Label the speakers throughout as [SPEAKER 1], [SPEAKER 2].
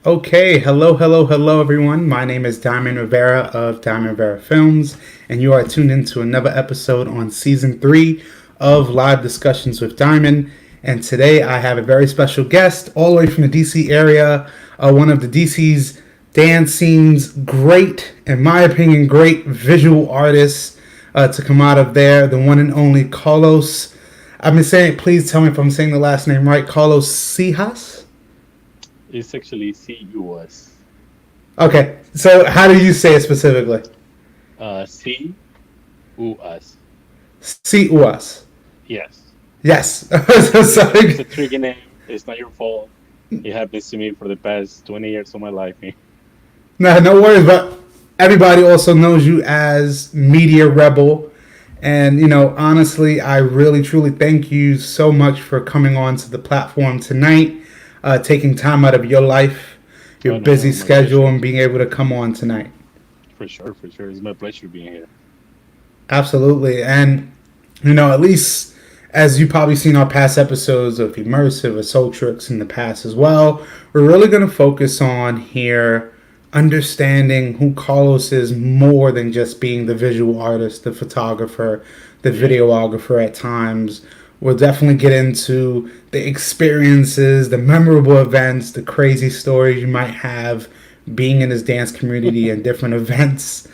[SPEAKER 1] Okay, hello, hello, hello, everyone. My name is Diamond Rivera of Diamond Rivera Films, and you are tuned into another episode on season three of Live Discussions with Diamond. And today I have a very special guest, all the way from the DC area, one of the DC's dance scene's great, in my opinion, great visual artists to come out of there, the one and only Carlos. I've been saying, please tell me if I'm saying the last name right, Carlos Sihuas.
[SPEAKER 2] It's actually Sihuas.
[SPEAKER 1] Okay, so how do you say it specifically?
[SPEAKER 2] Sihuas.
[SPEAKER 1] Sihuas.
[SPEAKER 2] Yes.
[SPEAKER 1] Yes.
[SPEAKER 2] It's
[SPEAKER 1] Sorry.
[SPEAKER 2] a tricky name. It's not your fault. It happens to me for the past 20 years of my life.
[SPEAKER 1] No, no worries. But everybody also knows you as Media Rebel, and honestly, I really truly thank you so much for coming on to the platform tonight, taking time out of your life, your
[SPEAKER 2] Oh, no,
[SPEAKER 1] busy
[SPEAKER 2] no, my
[SPEAKER 1] schedule,
[SPEAKER 2] pleasure.
[SPEAKER 1] and being able to come on tonight.
[SPEAKER 2] For sure, for sure. It's my pleasure being here.
[SPEAKER 1] Absolutely. And, at least as you've probably seen our past episodes of Immersive or Soul Tricks in the past as well, we're really going to focus on here understanding who Carlos is more than just being the visual artist, the photographer, the
[SPEAKER 2] Yeah.
[SPEAKER 1] videographer at times. We'll definitely get into the experiences, the memorable events, the crazy stories you might have being in this dance community and different events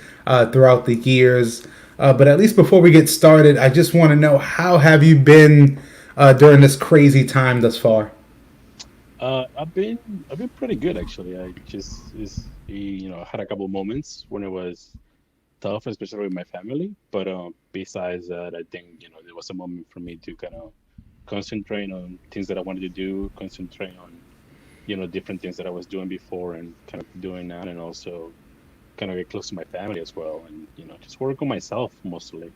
[SPEAKER 1] throughout the years. But at least before we get started, I just want to know how have you been during this crazy time thus far?
[SPEAKER 2] I've been pretty good actually. I just had a couple moments when it was tough, especially with my family. But besides that, I think there was a moment for me to kind of concentrate on things that I wanted to do, concentrate on different things that I was doing before and kind of doing now, and also kind of get close to my family as well, and just work on myself mostly.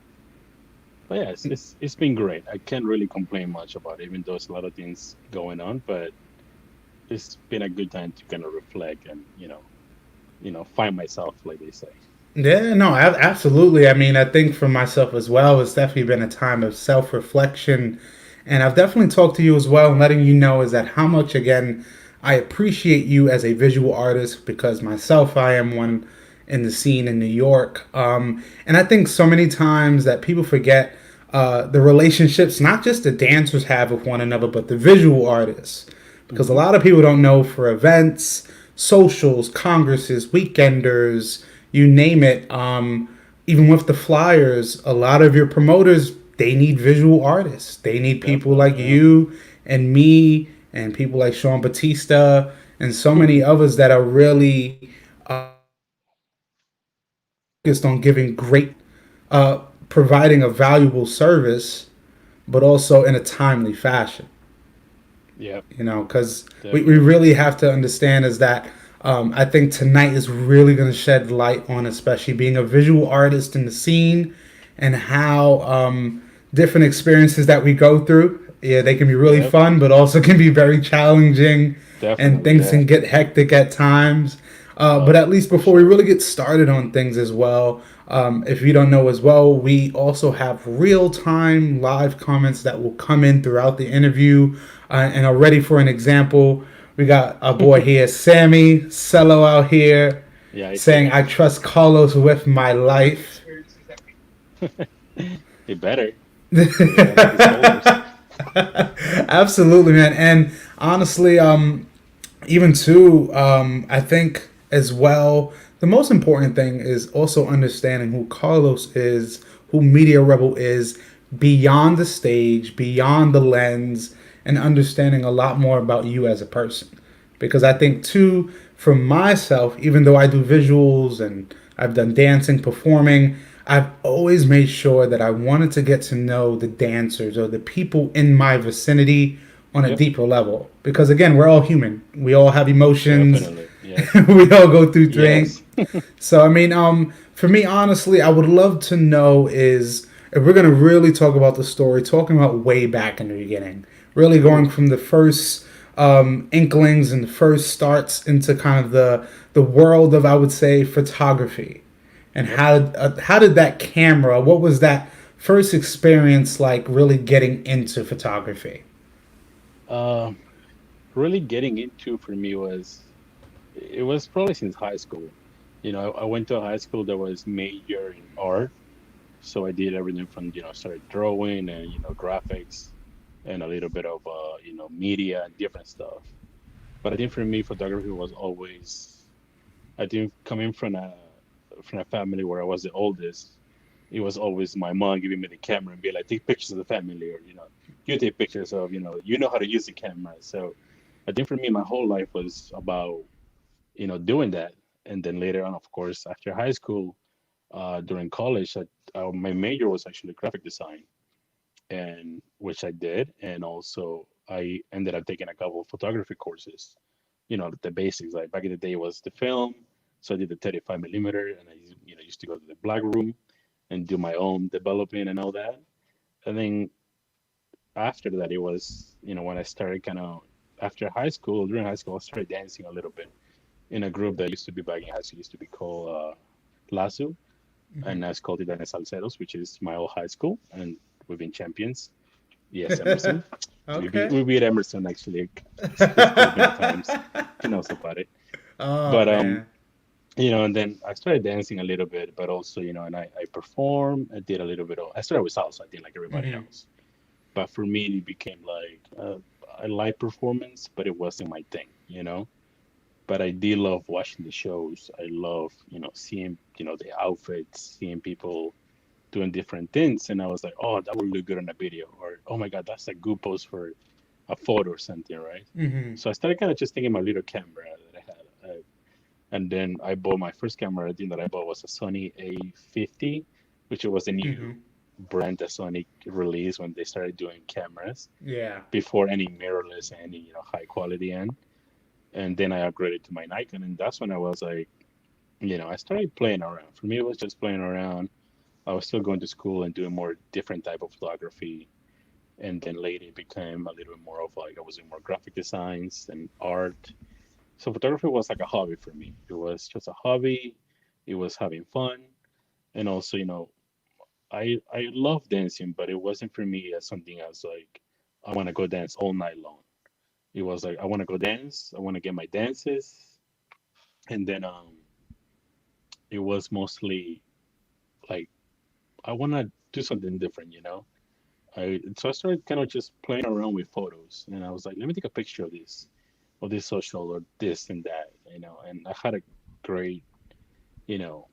[SPEAKER 2] But yeah, it's been great. I can't really complain much about it, even though there's a lot of things going on. But it's been a good time to kind of reflect and find myself, like they say.
[SPEAKER 1] Yeah, no, absolutely. I mean, I think for myself as well, it's definitely been a time of self reflection. And I've definitely talked to you as well, and letting you know is that how much, again, I appreciate you as a visual artist because myself, I am one in the scene in New York. And I think so many times that people forget the relationships not just the dancers have with one another, but the visual artists. Because a
[SPEAKER 2] Hmm.
[SPEAKER 1] lot of people don't know for events, socials, congresses, weekenders, you name it. Even with the flyers, a lot of your promoters they need visual artists. They need people like
[SPEAKER 2] Definitely,
[SPEAKER 1] you and me and people like Sean Batista and so many others that are really focused on giving great, providing a valuable service, but also in a timely fashion.
[SPEAKER 2] yeah,
[SPEAKER 1] Because we
[SPEAKER 2] definitely.
[SPEAKER 1] really have to understand is that I think tonight is really going to shed light on, especially being a visual artist in the scene and how different experiences that we go through. Yeah, they can be really
[SPEAKER 2] Yep,
[SPEAKER 1] fun, but also can be very challenging, and
[SPEAKER 2] definitely,
[SPEAKER 1] things
[SPEAKER 2] yeah.
[SPEAKER 1] can get hectic at times. But
[SPEAKER 2] Oh,
[SPEAKER 1] at least
[SPEAKER 2] for
[SPEAKER 1] before we
[SPEAKER 2] sure.
[SPEAKER 1] really get started on things as well, if you don't know as well, we also have real time live comments that will come in throughout the interview. And already for an example, we got our boy here, Sammy Cello out here
[SPEAKER 2] Yeah, I see
[SPEAKER 1] saying,
[SPEAKER 2] that.
[SPEAKER 1] I trust Carlos with my life.
[SPEAKER 2] He better. He got on his followers.
[SPEAKER 1] Absolutely, man. And honestly, even too, I think as well, the most important thing is also understanding who Carlos is, who Media Rebel is, beyond the stage, beyond the lens, and understanding a lot more about you as a person. Because I think too, for myself, even though I do visuals and I've done dancing, performing, I've always made sure that I wanted to get to know the dancers or the people in my vicinity on a
[SPEAKER 2] Yep,
[SPEAKER 1] deeper level. Because again, we're all human. We all have emotions.
[SPEAKER 2] definitely. Yes.
[SPEAKER 1] We all go through things.
[SPEAKER 2] Yes.
[SPEAKER 1] So I mean, for me, honestly, I would love to know is if we're gonna really talk about the story, talking about way back in the beginning, really going
[SPEAKER 2] Oof.
[SPEAKER 1] from the first inklings and the first starts into kind of the world of I would say photography, and
[SPEAKER 2] Yep.
[SPEAKER 1] how did that camera? What was that first experience like? Really getting into photography.
[SPEAKER 2] Um, Really getting into for me was it was probably since high school. I went to a high school that was major in art, so I did everything from started drawing and graphics and a little bit of media and different stuff. But I think for me, photography was always, I think coming from a family where I was the oldest, it was always my mom giving me the camera and be like, take pictures of the family, or you take pictures of you know how to use the camera. So I think for me, my whole life was about doing that. And then later on, of course, after high school, during college, my major was actually graphic design, and which I did, and also I ended up taking a couple of photography courses. The basics. Like back in the day, it was the film, so I did the 35 millimeter, and I used to go to the black room and do my own developing and all that. And then after that, it was when I started kind of after high school. During high school, I started dancing a little bit in a group that used to be back in high school used to be called Lasso, and now it's called Titanes Salceros, which is my old high school, and we've been champions. Yes, Emerson.
[SPEAKER 1] Okay.
[SPEAKER 2] We beat Emerson actually. He's called many times. He knows about it.
[SPEAKER 1] Oh
[SPEAKER 2] But
[SPEAKER 1] man.
[SPEAKER 2] and then I started dancing a little bit, but also and I performed. I did a little bit of. I started with salsa, I think, like everybody
[SPEAKER 1] Hmm.
[SPEAKER 2] else. But for me, it became like I like performance, but it wasn't my thing. But I did love watching the shows. I love, seeing, the outfits, seeing people doing different things. And I was like, oh, that would look good on a video. Or, oh my God, that's a good pose for a photo or something, right?
[SPEAKER 1] Hmm.
[SPEAKER 2] So I started kind of just thinking my little camera that I had. And then I bought my first camera. I think that I bought was a Sony A50, which was a new
[SPEAKER 1] Hmm.
[SPEAKER 2] brand that Sony released when they started doing cameras
[SPEAKER 1] Yeah.
[SPEAKER 2] before any mirrorless and any, high quality end. And then I upgraded to my Nikon, and that's when I was like, I started playing around. For me, it was just playing around. I was still going to school and doing more different type of photography, and then later it became a little bit more of like I was doing more graphic designs and art. So photography was like a hobby for me. It was just a hobby. It was having fun, and also, I love dancing, but it wasn't for me as something as like I want to go dance all night long. It was like I want to go dance. I want to get my dances, and then it was mostly like I want to do something different. So I started kind of just playing around with photos, and I was like, let me take a picture of this social or this and that. And I had a great, you know,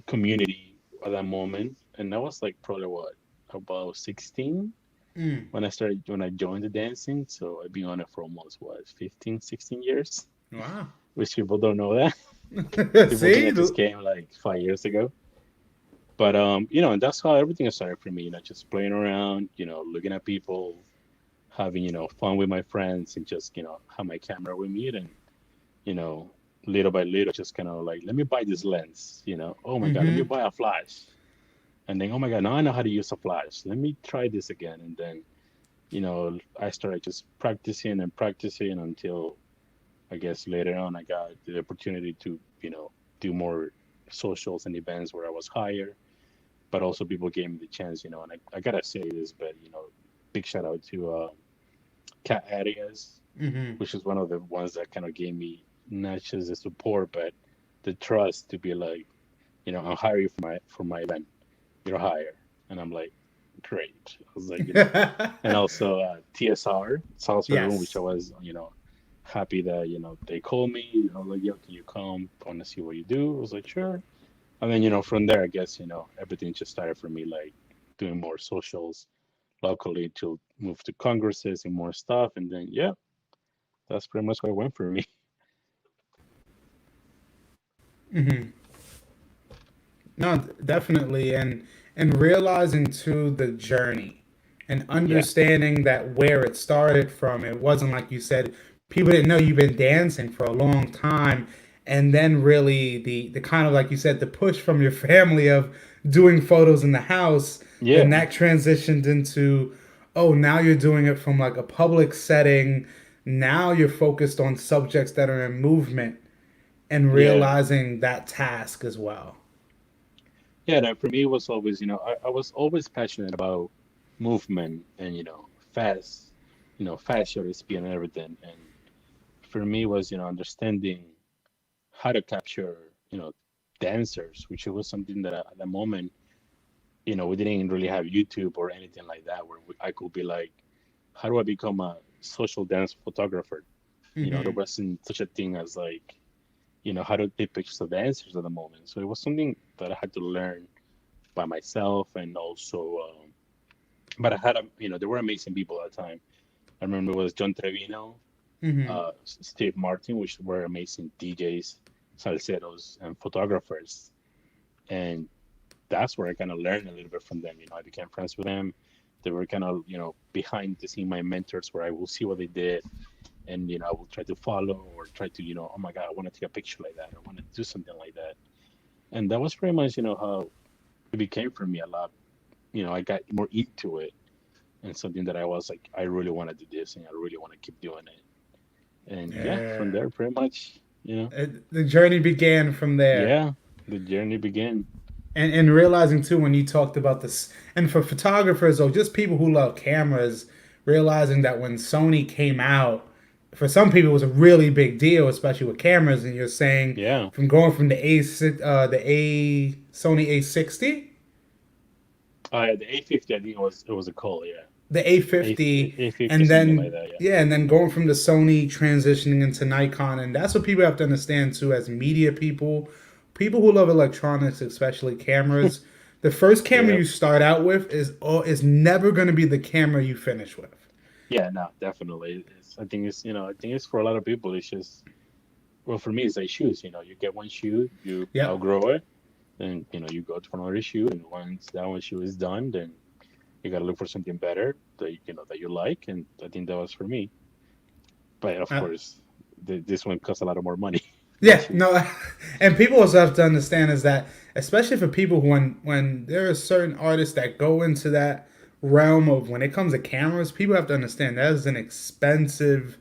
[SPEAKER 2] community at that moment, and I was like probably what about 16
[SPEAKER 1] Mm.
[SPEAKER 2] when I joined the dancing. So I've been on it for almost what 15, 16 years,
[SPEAKER 1] Wow.
[SPEAKER 2] which people don't know that. People think I
[SPEAKER 1] See?
[SPEAKER 2] just came like 5 years ago. But and that's how everything started for me. Just playing around, looking at people, having fun with my friends, and just have my camera with me, and you know, little by little, just kind of like, let me buy this lens. Oh my God, let me
[SPEAKER 1] Hmm.
[SPEAKER 2] buy a flash, and then oh my God, now I know how to use a flash. Let me try this again, and then I started just practicing and practicing until I guess later on I got the opportunity to do more socials and events where I was hired, but also people gave me the chance, and I gotta say this, but big shout out to Cat Arias,
[SPEAKER 1] Hmm.
[SPEAKER 2] which is one of the ones that kind of gave me not just the support, but the trust to be like, I'll hire you for my event. You're hired, and I'm like, great. I was like, and also TSR Salsa Room, which I
[SPEAKER 1] Yes.
[SPEAKER 2] was, happy that they called me. I was like, yo, can you come? I want to see what you do. I was like, sure. And then, from there, I guess, everything just started for me, like doing more socials locally to move to congresses and more stuff. And then, yeah, that's pretty much what went for me.
[SPEAKER 1] Hmm. No, definitely, and realizing too the journey, and
[SPEAKER 2] Yeah,
[SPEAKER 1] understanding that where it started from. It wasn't like you said. People didn't know you've been dancing for a long time, and then really the kind of like you said the push from your family of doing photos in the house. Then
[SPEAKER 2] yeah,
[SPEAKER 1] that transitioned into, oh, now you're doing it from like a public setting. Now you're focused on subjects that are in movement and
[SPEAKER 2] yeah.
[SPEAKER 1] realizing that task as well.
[SPEAKER 2] Yeah, that for me was always, I was always passionate about movement and, fashion speed and everything. And for me was, understanding. how to capture, dancers, which was something that at the moment, we didn't really have YouTube or anything like that where I could be like, how do I become a social dance photographer? There
[SPEAKER 1] Mm-hmm.
[SPEAKER 2] wasn't such a thing as like, how to take pictures of dancers at the moment. So it was something that I had to learn by myself, and also, but I had, there were amazing people at the time. I remember it was John Trevino,
[SPEAKER 1] Mm-hmm.
[SPEAKER 2] Steve Martin, which were amazing DJs, salseros, and photographers. And that's where I kind of learned a little bit from them. I became friends with them. They were kind of, behind the scene my mentors, where I will see what they did, and I will try to follow or try to, oh my God, I want to take a picture like that. I want to do something like that. And that was pretty much, how it became for me a lot. I got more into it, and something that I was like, I really want to do this, and I really want to keep doing it. And yeah, from
[SPEAKER 1] Yeah.
[SPEAKER 2] there, pretty much,
[SPEAKER 1] The journey began from there.
[SPEAKER 2] yeah, the journey began.
[SPEAKER 1] And realizing too when you talked about this, and for photographers or just people who love cameras, realizing that when Sony came out, for some people it was a really big deal, especially with cameras. And you're saying
[SPEAKER 2] Yeah.
[SPEAKER 1] from going from the A Sony A60,
[SPEAKER 2] The A50, I think it was a call, yeah.
[SPEAKER 1] the
[SPEAKER 2] A
[SPEAKER 1] A50,
[SPEAKER 2] A50,
[SPEAKER 1] and
[SPEAKER 2] something like
[SPEAKER 1] then
[SPEAKER 2] that, yeah.
[SPEAKER 1] yeah, and then going from the Sony transitioning into Nikon. And that's what people have to understand too, as media people, people who love electronics, especially cameras. The first camera
[SPEAKER 2] Yep.
[SPEAKER 1] you start out with is never going to be the camera you finish with.
[SPEAKER 2] Yeah, no, definitely. I think it's for a lot of people. It's just, well, for me, it's like shoes. You get one shoe, you
[SPEAKER 1] Yep.
[SPEAKER 2] outgrow it, then you go for another shoe, and once that one shoe is done, then you gotta look for something better that you like, and I think that was for me. But of
[SPEAKER 1] Uh,
[SPEAKER 2] course, this one costs a lot of more money. The
[SPEAKER 1] yeah,
[SPEAKER 2] shoes.
[SPEAKER 1] no, and people also have to understand is that, especially for people who, when there are certain artists that go into that realm of when it comes to cameras, people have to understand that is an expensive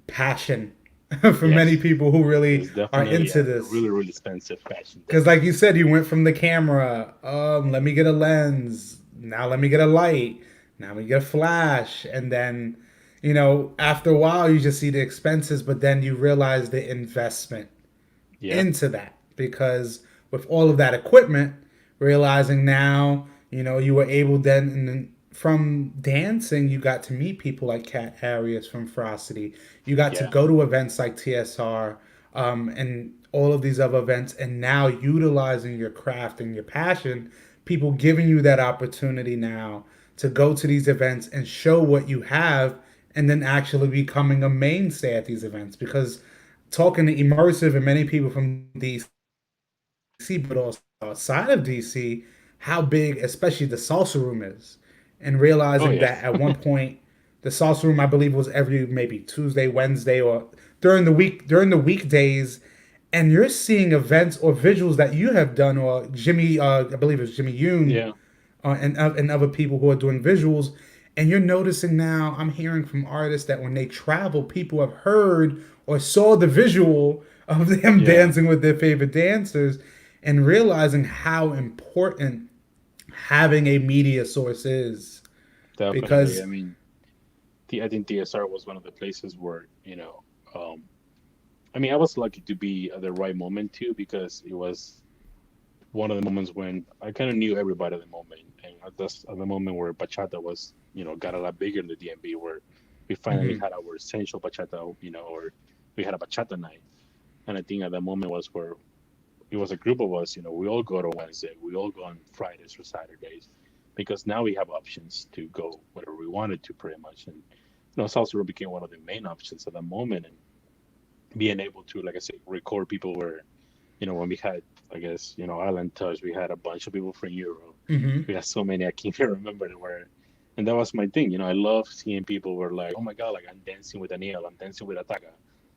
[SPEAKER 1] passion for many
[SPEAKER 2] Yes,
[SPEAKER 1] people who really
[SPEAKER 2] it's
[SPEAKER 1] are
[SPEAKER 2] definitely
[SPEAKER 1] into
[SPEAKER 2] a
[SPEAKER 1] this.
[SPEAKER 2] really really expensive fashion,
[SPEAKER 1] Because, like you
[SPEAKER 2] definitely.
[SPEAKER 1] said, you went from the camera, let me get a lens, now let me get a light, now let me get a flash, and then, after a while, you just see the expenses, but then you realize the investment
[SPEAKER 2] Yeah,
[SPEAKER 1] into that because with all of that equipment, realizing now, you were able then, and then from dancing, you got to meet people like Cat Arias from Frosty. You got to
[SPEAKER 2] yeah,
[SPEAKER 1] go to events like TSR, and all of these other events, and now utilizing your craft and your passion, people giving you that opportunity now to go to these events and show what you have, and then actually becoming a mainstay at these events because talking to immersive and many people from DC, but also outside of DC, how big, especially the salsa room is, and realizing that at one
[SPEAKER 2] oh yeah,
[SPEAKER 1] point, the salsa room, I believe, was every maybe Tuesday, Wednesday, or during the weekdays, and you're seeing events or visuals that you have done, or Jimmy, I believe it's Jimmy Yoon,
[SPEAKER 2] yeah,
[SPEAKER 1] and other people who are doing visuals. And you're noticing now, I'm hearing from artists that when they travel, people have heard or saw the visual of them
[SPEAKER 2] yeah,
[SPEAKER 1] dancing with their favorite dancers and realizing how important having a media source is.
[SPEAKER 2] definitely.
[SPEAKER 1] Because,
[SPEAKER 2] I think TSR was one of the places where um, I was lucky to be at the right moment too, because it was one of the moments when I kind of knew everybody at the moment, and at the moment where bachata was, got a lot bigger in the DMV, where we finally
[SPEAKER 1] mhm,
[SPEAKER 2] had our essential bachata, or we had a bachata night, and I think at that moment was where it was a group of us, we all go to Wednesday, we all go on Fridays or Saturdays, because now we have options to go whatever we wanted to, pretty much, and salsa became one of the main options at the moment, and being able to, like I say, record people where, when we had, I guess, Island Touch, we had a bunch of people from Europe.
[SPEAKER 1] mhm,
[SPEAKER 2] We had so many I can't even remember the where, and that was my thing. I love seeing people were like, oh my god, like I'm dancing with Daniel, I'm dancing with Ataga.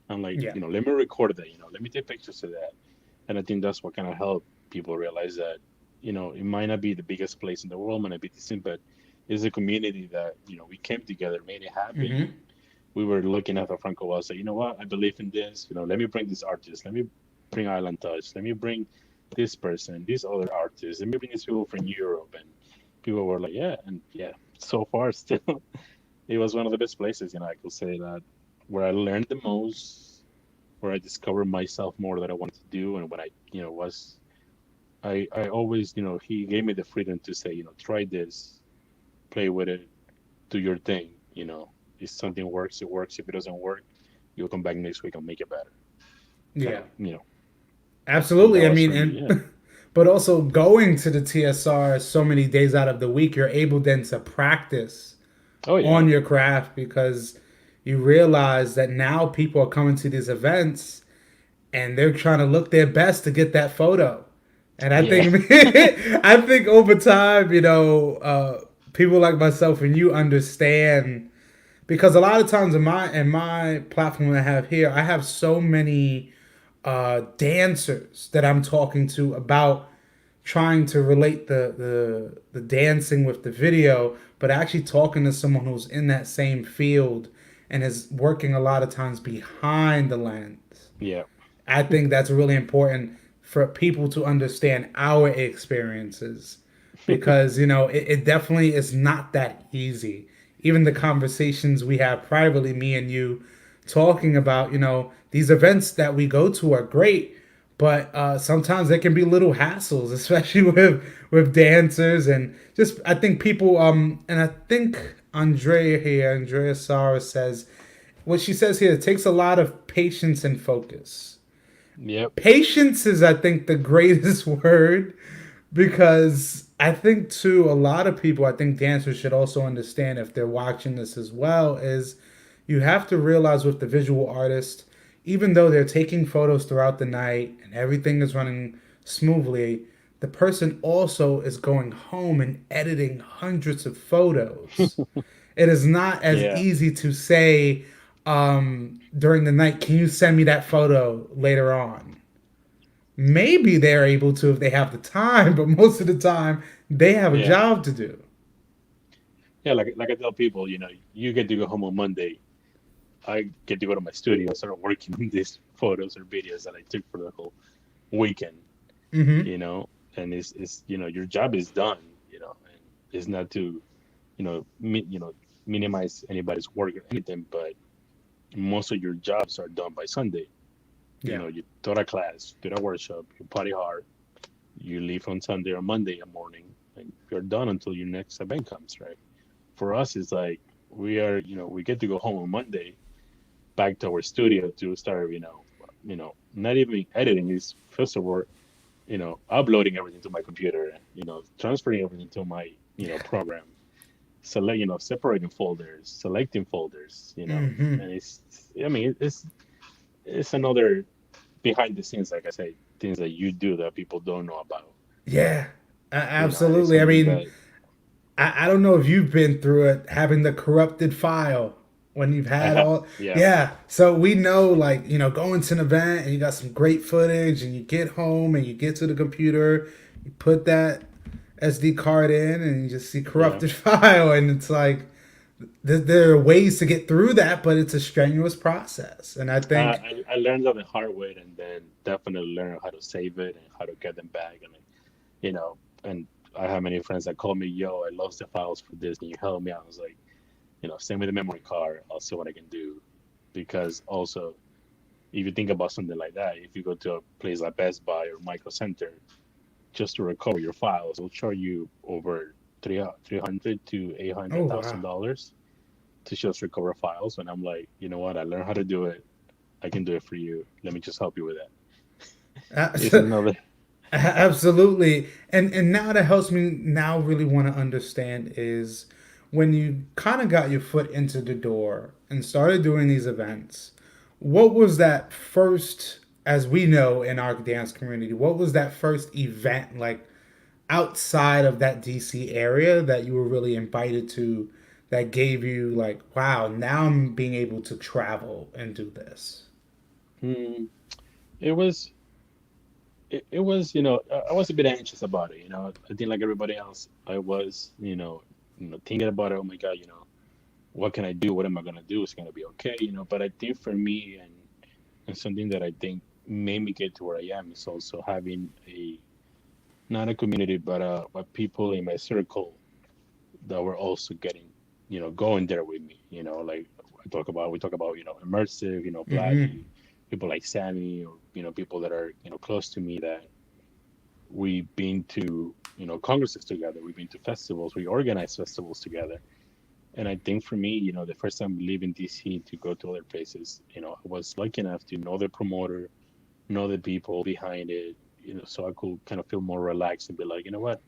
[SPEAKER 2] I'm like,
[SPEAKER 1] yeah,
[SPEAKER 2] let me record that. Let me take pictures of that. And I think that's what kind of helped people realize that, it might not be the biggest place in the world, might not be decent, but it's a community that, we came together, made it happen, and
[SPEAKER 1] mhm,
[SPEAKER 2] we were looking at the Franco Wall, say, you know what, I believe in this. Let me bring this artist, let me bring Island Touch, let me bring this person, these other artists, let me bring these people from Europe, and people were like, yeah, and yeah, so far still, it was one of the best places, I could say that, where I learned the most, where I discovered myself more that I wanted to do, and when I, was I always, he gave me the freedom to say, try this, play with it, do your thing. If something works, it works. If it doesn't work, you'll come back next week and make it better. Kind
[SPEAKER 1] Yeah.
[SPEAKER 2] of, and that
[SPEAKER 1] Absolutely. I
[SPEAKER 2] was
[SPEAKER 1] mean,
[SPEAKER 2] for me. Yeah.
[SPEAKER 1] and but also going to the TSR so many days out of the week, you're able then to practice
[SPEAKER 2] Oh yeah.
[SPEAKER 1] on your craft because you realize that now people are coming to these events and they're trying to look their best to get that photo. And I
[SPEAKER 2] Yeah.
[SPEAKER 1] think I think over time, people like myself and you understand because a lot of times in my platform I have here, I have so many dancers that I'm talking to about trying to relate the dancing with the video, but actually talking to someone who's in that same field and is working a lot of times behind the lens.
[SPEAKER 2] Yeah.
[SPEAKER 1] I think that's really important for people to understand our experiences because, it definitely is not that easy. Even the conversations we have privately, me and you, talking about, these events that we go to are great, but sometimes there can be little hassles, especially with dancers and just I think people and I think Andrea Sara says what she says here, it takes a lot of patience and focus.
[SPEAKER 2] Yep.
[SPEAKER 1] Patience is, I think, the greatest word because I think, too, a lot of people, I think dancers should also understand if they're watching this as well, is you have to realize with the visual artist, even though they're taking photos throughout the night and everything is running smoothly, the person also is going home and editing hundreds of photos. It is not as
[SPEAKER 2] Yeah.
[SPEAKER 1] easy to say during the night, can you send me that photo later on? Maybe they're able to if they have the time, but most of the time they have a
[SPEAKER 2] Yeah.
[SPEAKER 1] job to do.
[SPEAKER 2] Yeah. Like I tell people, you get to go home on Monday. I get to go to my studio and start working on these photos or videos that I took for the whole weekend.
[SPEAKER 1] Mm-hmm.
[SPEAKER 2] You know, and it's your job is done. And it's not to minimize anybody's work or anything, but most of your jobs are done by Sunday.
[SPEAKER 1] Yeah.
[SPEAKER 2] You taught a class, did a workshop, you party hard, you leave on Sunday or Monday morning, and you're done until your next event comes, right? For us, it's like we get to go home on Monday, back to our studio to start, not even editing. Is first of all, uploading everything to my computer, transferring everything to my, program, separating folders, selecting folders,
[SPEAKER 1] Mm-hmm.
[SPEAKER 2] and I mean, it's another behind the scenes, like I say, things that you do that people don't know about,
[SPEAKER 1] Yeah.
[SPEAKER 2] and it's
[SPEAKER 1] Absolutely. I
[SPEAKER 2] something
[SPEAKER 1] mean,
[SPEAKER 2] that,
[SPEAKER 1] I don't know if you've been through it, having the corrupted file when you've
[SPEAKER 2] I
[SPEAKER 1] had
[SPEAKER 2] have.
[SPEAKER 1] all.
[SPEAKER 2] Yeah,
[SPEAKER 1] Yeah. So we know, like, going to an event and you got some great footage and you get home and you get to the computer, you put that SD card in and you just see
[SPEAKER 2] yeah.
[SPEAKER 1] corrupted file. And it's like, there are ways to get through that, but it's a strenuous process. And I think,
[SPEAKER 2] I learned that the hard way, and then definitely learn how to save it and how to get them back, and and I have many friends that call me, yo, I lost the files for this, can you help me out? I was like, send me the memory card, I'll see what I can do, because also, if you think about something like that, if you go to a place like Best Buy or Micro Center just to recover your files, they'll charge you over 300 to eight
[SPEAKER 1] oh,
[SPEAKER 2] hundred
[SPEAKER 1] wow.
[SPEAKER 2] thousand dollars to just recover files. And I'm like, you know what? I learned how to do it. I can do it for you. Let me just help you with that. It's another.
[SPEAKER 1] Absolutely. And now that helps me now really want to understand is when you kind of got your foot into the door and started doing these events, what was that first, as we know in our dance community, what was that first event like outside of that DC area that you were really invited to that gave you like, wow, now I'm being able to travel and do this?
[SPEAKER 2] Hmm, it was. It was. I was a bit anxious about it. I think like everybody else, I was. Thinking about it. Oh my God. What can I do? What am I gonna do? Is it gonna be okay? But I think for me, and something that I think made me get to where I am is also having a not a community, but people in my circle that were also getting, going there with me. Like we talk about, immersive,
[SPEAKER 1] Mm-hmm.
[SPEAKER 2] Vladdy, people like Sammy, or people that are close to me, that we've been to congresses together, we've been to festivals, we organize festivals together. And I think for me, the first time leaving DC to go to other places, I was lucky enough to know the promoter, know the people behind it, so I could kind of feel more relaxed and be like, you know what,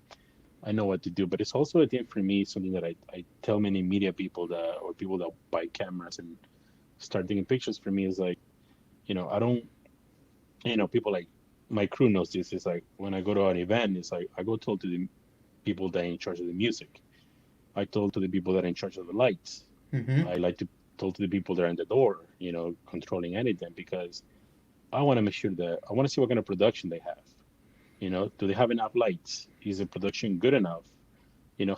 [SPEAKER 2] I know what to do. But it's also, I think for me, something that I tell many media people that, or people that buy cameras and start taking pictures, for me is like, I don't, people like my crew knows this. It's like when I go to an event, it's like I go talk to the people that are in charge of the music. I talk to the people that are in charge of the lights.
[SPEAKER 1] Mm-hmm.
[SPEAKER 2] I like to talk to the people that are in the door, controlling anything, because I want to make sure that I want to see what kind of production they have. Do they have enough lights? Is the production good enough?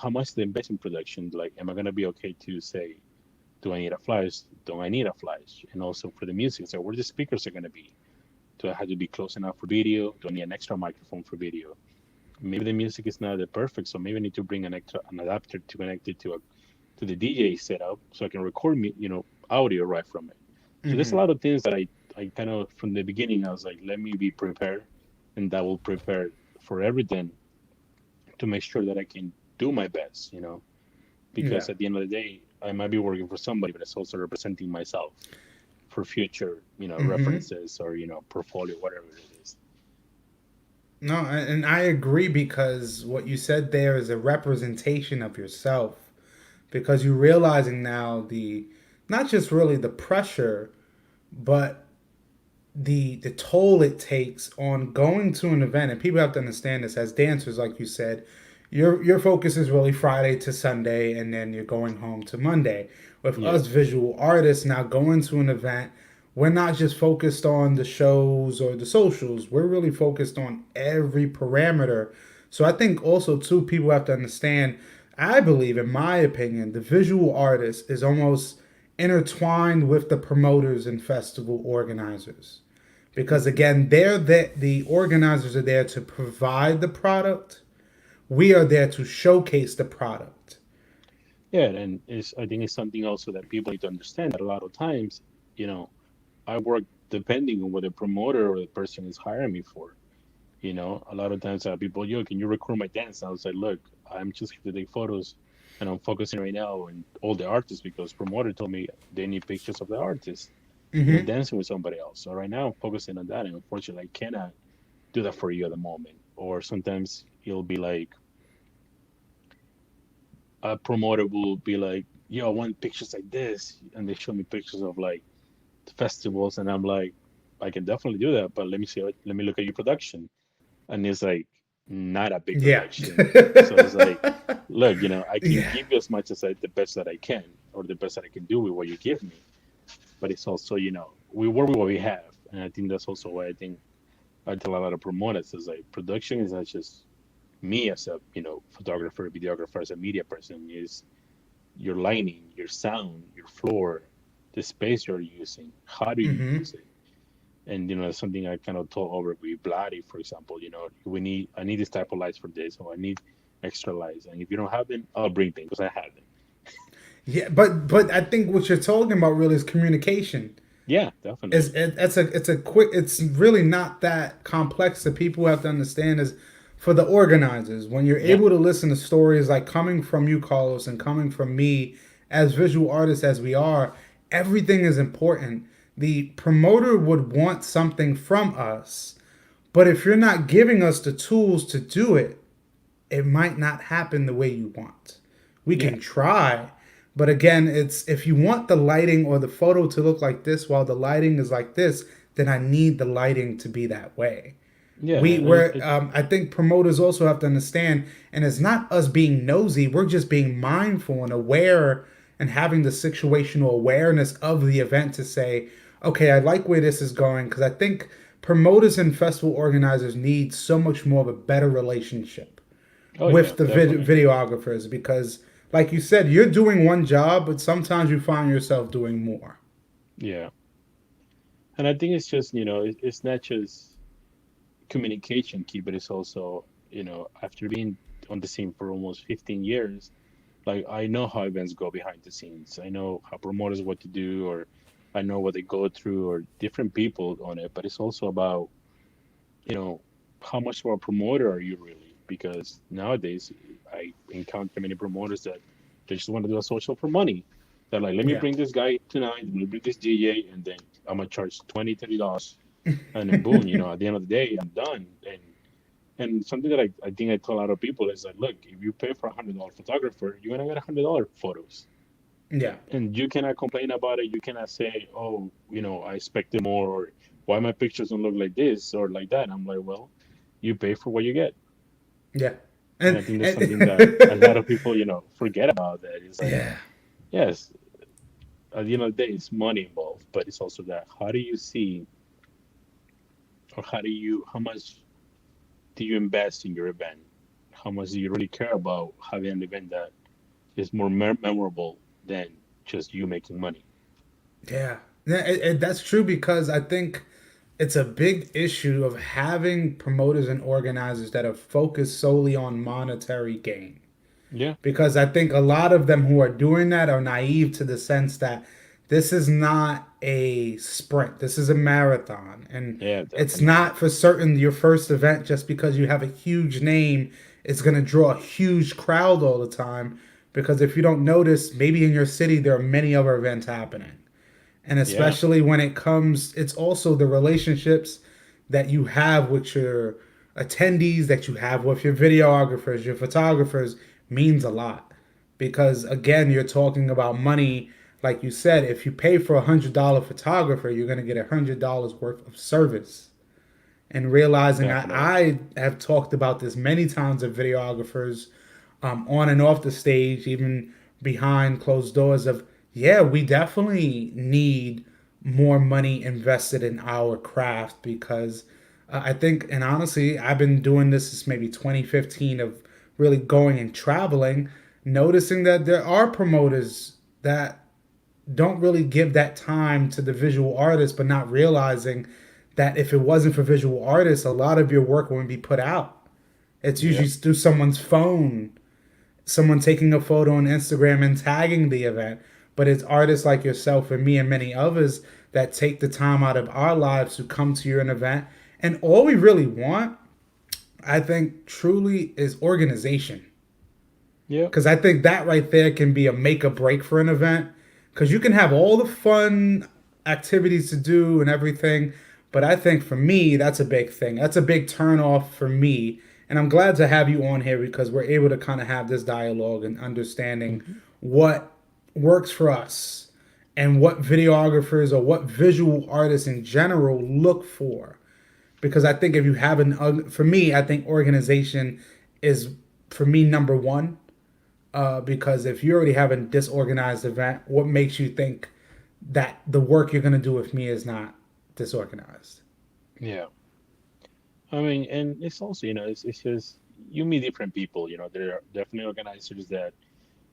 [SPEAKER 2] How much they invest in production? Like, am I gonna be okay to say, do I need a flash? Do I need a flash? And also for the music, so where the speakers are gonna be? Do I have to be close enough for video? Do I need an extra microphone for video? Maybe the music is not that perfect, so maybe I need to bring an adapter to connect it to the DJ setup so I can record me, audio right from it. So there's a
[SPEAKER 1] Mm-hmm.
[SPEAKER 2] lot of things that I kind of from the beginning I was like, let me be prepared, and that will prepare for everything to make sure that I can do my best,
[SPEAKER 1] Yeah.
[SPEAKER 2] because at the end of the day, I might be working for somebody, but it's also representing myself for future,
[SPEAKER 1] Mm-hmm.
[SPEAKER 2] references, or portfolio, whatever it is.
[SPEAKER 1] No, and I agree because what you said there is a representation of yourself because you're realizing now the not just really the pressure, but the toll it takes on going to an event. And people have to understand this as dancers, like you said, your focus is really Friday to Sunday, and then you're going home to Monday. With
[SPEAKER 2] Yeah,
[SPEAKER 1] us visual artists now going to an event, we're not just focused on the shows or the socials. We're really focused on every parameter. So I think also too people have to understand. I believe, in my opinion, the visual artist is almost intertwined with the promoters and festival organizers because
[SPEAKER 2] hmm
[SPEAKER 1] again the organizers are there to provide the product, we are there to showcase the product.
[SPEAKER 2] yeah, and I think it's something also that people need to understand, that a lot of times, you know, I work depending on what the promoter or the person is hiring me for. A lot of times people, yo, can you record my dance? And I was like, look, I'm just here to take photos, and I'm focusing right now on all the artists, because promoter told me they need pictures of the artist,
[SPEAKER 1] Mm-hmm.
[SPEAKER 2] dancing with somebody else. So right now I'm focusing on that, and unfortunately I cannot do that for you at the moment. Or sometimes it'll be like a promoter will be like, yo, I want pictures like this, and they show me pictures of like festivals, and I'm like, I can definitely do that, but let me look at your production. And it's like not a big
[SPEAKER 1] Yeah.
[SPEAKER 2] production. So it's like, look, I can
[SPEAKER 1] Yeah.
[SPEAKER 2] give you as much as the best that I can, or the best that I can do with what you give me. But it's also, we work with what we have, and I think that's also why I think I tell a lot of promoters is like, production is not just me as a photographer, videographer, as a media person. Is your lighting, your sound, your floor, the space you're using. How do you
[SPEAKER 1] Mm-hmm.
[SPEAKER 2] use it? And that's something I kind of told over with Bloody, for example. I need this type of lights for this, or I need extra lights. And if you don't have them, I'll bring them because I have them.
[SPEAKER 1] Yeah, but I think what you're talking about really is communication.
[SPEAKER 2] Yeah,
[SPEAKER 1] Is
[SPEAKER 2] definitely.
[SPEAKER 1] it's a quick, it's really not that complex that people have to understand is for the organizers when you're
[SPEAKER 2] Yeah,
[SPEAKER 1] able to listen to stories like coming from you, Carlos, and coming from me as visual artists as we are, everything is important. The promoter would want something from us, but if you're not giving us the tools to do it, it might not happen the way you want. We
[SPEAKER 2] yeah,
[SPEAKER 1] can try, but again, it's if you want the lighting or the photo to look like this while the lighting is like this, then I need the lighting to be that way.
[SPEAKER 2] yeah.
[SPEAKER 1] We were I think promoters also have to understand, and it's not us being nosy, we're just being mindful and aware and having the situational awareness of the event to say, okay, I like where this is going because I think promoters and festival organizers need so much more of a better relationship
[SPEAKER 2] Oh yeah,
[SPEAKER 1] with the
[SPEAKER 2] definitely.
[SPEAKER 1] videographers because like you said, you're doing one job, but sometimes you find yourself doing more.
[SPEAKER 2] Yeah, and I think it's just it's not just communication key, but it's also after being on the scene for almost 15 years, like I know how events go behind the scenes. I know how promoters what to do, or I know what they go through or different people on it, but it's also about, you know, how much of a promoter are you really? Because nowadays I encounter many promoters that they just want to do a social for money. They're like, let me
[SPEAKER 1] Yeah.
[SPEAKER 2] bring this guy tonight, let me bring this DJ, and then I'm gonna charge 20, $30, and then boom, at the end of the day, I'm done. And something that I think I tell a lot of people is like, look, if you pay for $100 photographer, you're gonna get $100 photos.
[SPEAKER 1] Yeah.
[SPEAKER 2] And you cannot complain about it. You cannot say, oh, I expected more, or why my pictures don't look like this or like that. I'm like, well, you pay for what you get.
[SPEAKER 1] Yeah.
[SPEAKER 2] And
[SPEAKER 1] And
[SPEAKER 2] I think that's
[SPEAKER 1] and
[SPEAKER 2] something that a lot of people, forget about that. It's like,
[SPEAKER 1] yeah.
[SPEAKER 2] yes, at the end of the day, it's money involved, but it's also that how do you see, or how much do you invest in your event? How much do you really care about having an event that is more memorable than just you making money?
[SPEAKER 1] Yeah. Yeah, that's true because I think it's a big issue of having promoters and organizers that are focused solely on monetary gain.
[SPEAKER 2] Yeah,
[SPEAKER 1] Because I think a lot of them who are doing that are naive to the sense that this is not a sprint, this is a marathon. And
[SPEAKER 2] yeah,
[SPEAKER 1] it's
[SPEAKER 2] definitely.
[SPEAKER 1] not for certain your first event just because you have a huge name is going to draw a huge crowd all the time. Because if you don't notice, maybe in your city there are many other events happening. And
[SPEAKER 2] Yeah,
[SPEAKER 1] especially when it comes, it's also the relationships that you have with your attendees, that you have with your videographers, your photographers, means a lot. Because again, you're talking about money. Like you said, if you pay for $100 photographer, you're going to get $100 worth of service. And realizing
[SPEAKER 2] definitely.
[SPEAKER 1] I have talked about this many times of videographers, on and off the stage, even behind closed doors, of yeah, we definitely need more money invested in our craft because I think, and honestly, I've been doing this since maybe 2015 of really going and traveling, noticing that there are promoters that don't really give that time to the visual artist, but not realizing that if it wasn't for visual artists, a lot of your work wouldn't be put out. It's
[SPEAKER 2] Yeah,
[SPEAKER 1] usually through someone's phone, someone taking a photo on Instagram and tagging the event. But it's artists like yourself and me and many others that take the time out of our lives to come to your event. And all we really want, I think, truly is organization.
[SPEAKER 2] yeah,
[SPEAKER 1] Because I think that right there can be a make or break for an event. Because you can have all the fun activities to do and everything. But I think for me, that's a big thing. That's a big turn off for me. And I'm glad to have you on here because we're able to kind of have this dialogue and understanding
[SPEAKER 2] hmm,
[SPEAKER 1] what works for us and what videographers or what visual artists in general look for. Because I think if you have for me, I think organization is, for me, number one, because if you already have a disorganized event, what makes you think that the work you're going to do with me is not disorganized?
[SPEAKER 2] yeah. I mean, and it's also, it's just you meet different people. There are definitely organizers that,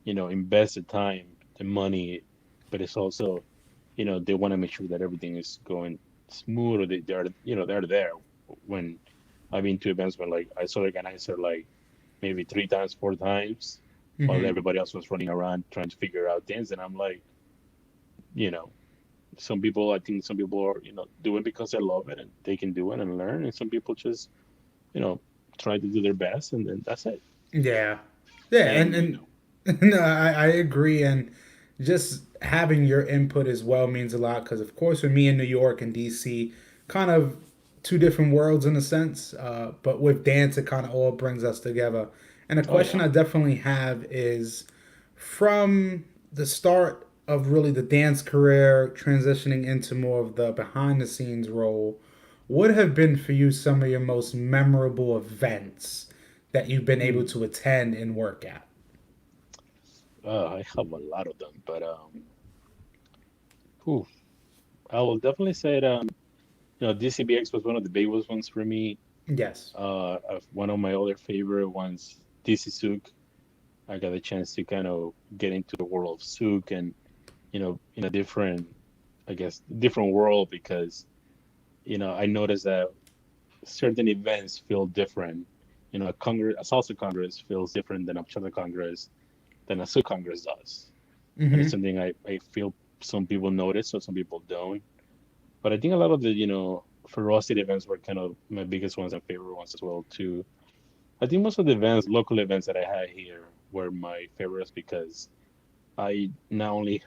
[SPEAKER 2] invest the time, the money, but it's also, they want to make sure that everything is going smooth, or they're there when I've been to events where like I saw the organizer like maybe three times, four times, while
[SPEAKER 1] Mm-hmm.
[SPEAKER 2] everybody else was running around trying to figure out things, and I'm like, you know, I think some people are, do it because they love it and they can do it and learn, and some people just, you know, try to do their best, and then that's it.
[SPEAKER 1] Yeah, yeah,
[SPEAKER 2] And
[SPEAKER 1] no, I agree, and just having your input as well means a lot because, of course, with me in New York and DC, kind of two different worlds in a sense, but with dance, it kind of all brings us together. And a
[SPEAKER 2] oh
[SPEAKER 1] question
[SPEAKER 2] yeah,
[SPEAKER 1] I definitely have is from the start of really the dance career, transitioning into more of the behind the scenes role, what have been for you some of your most memorable events that you've been able
[SPEAKER 2] hmm.
[SPEAKER 1] to attend and work at?
[SPEAKER 2] I have a lot of them, but whew, I will definitely say that DCBX was one of the biggest ones for me.
[SPEAKER 1] Yes.
[SPEAKER 2] One of my other favorite ones, DC Souk. I got a chance to kind of get into the world of Souk, and in a different, I guess, different world, because I noticed that certain events feel different. A salsa congress feels different than a bachata congress than a Souk congress does, and it's
[SPEAKER 1] Mm-hmm.
[SPEAKER 2] something I feel some people notice, so some people don't. But I think a lot of the, ferocity events were kind of my biggest ones and favorite ones as well too. I think most of the events, local events that I had here, were my favorites because I not only,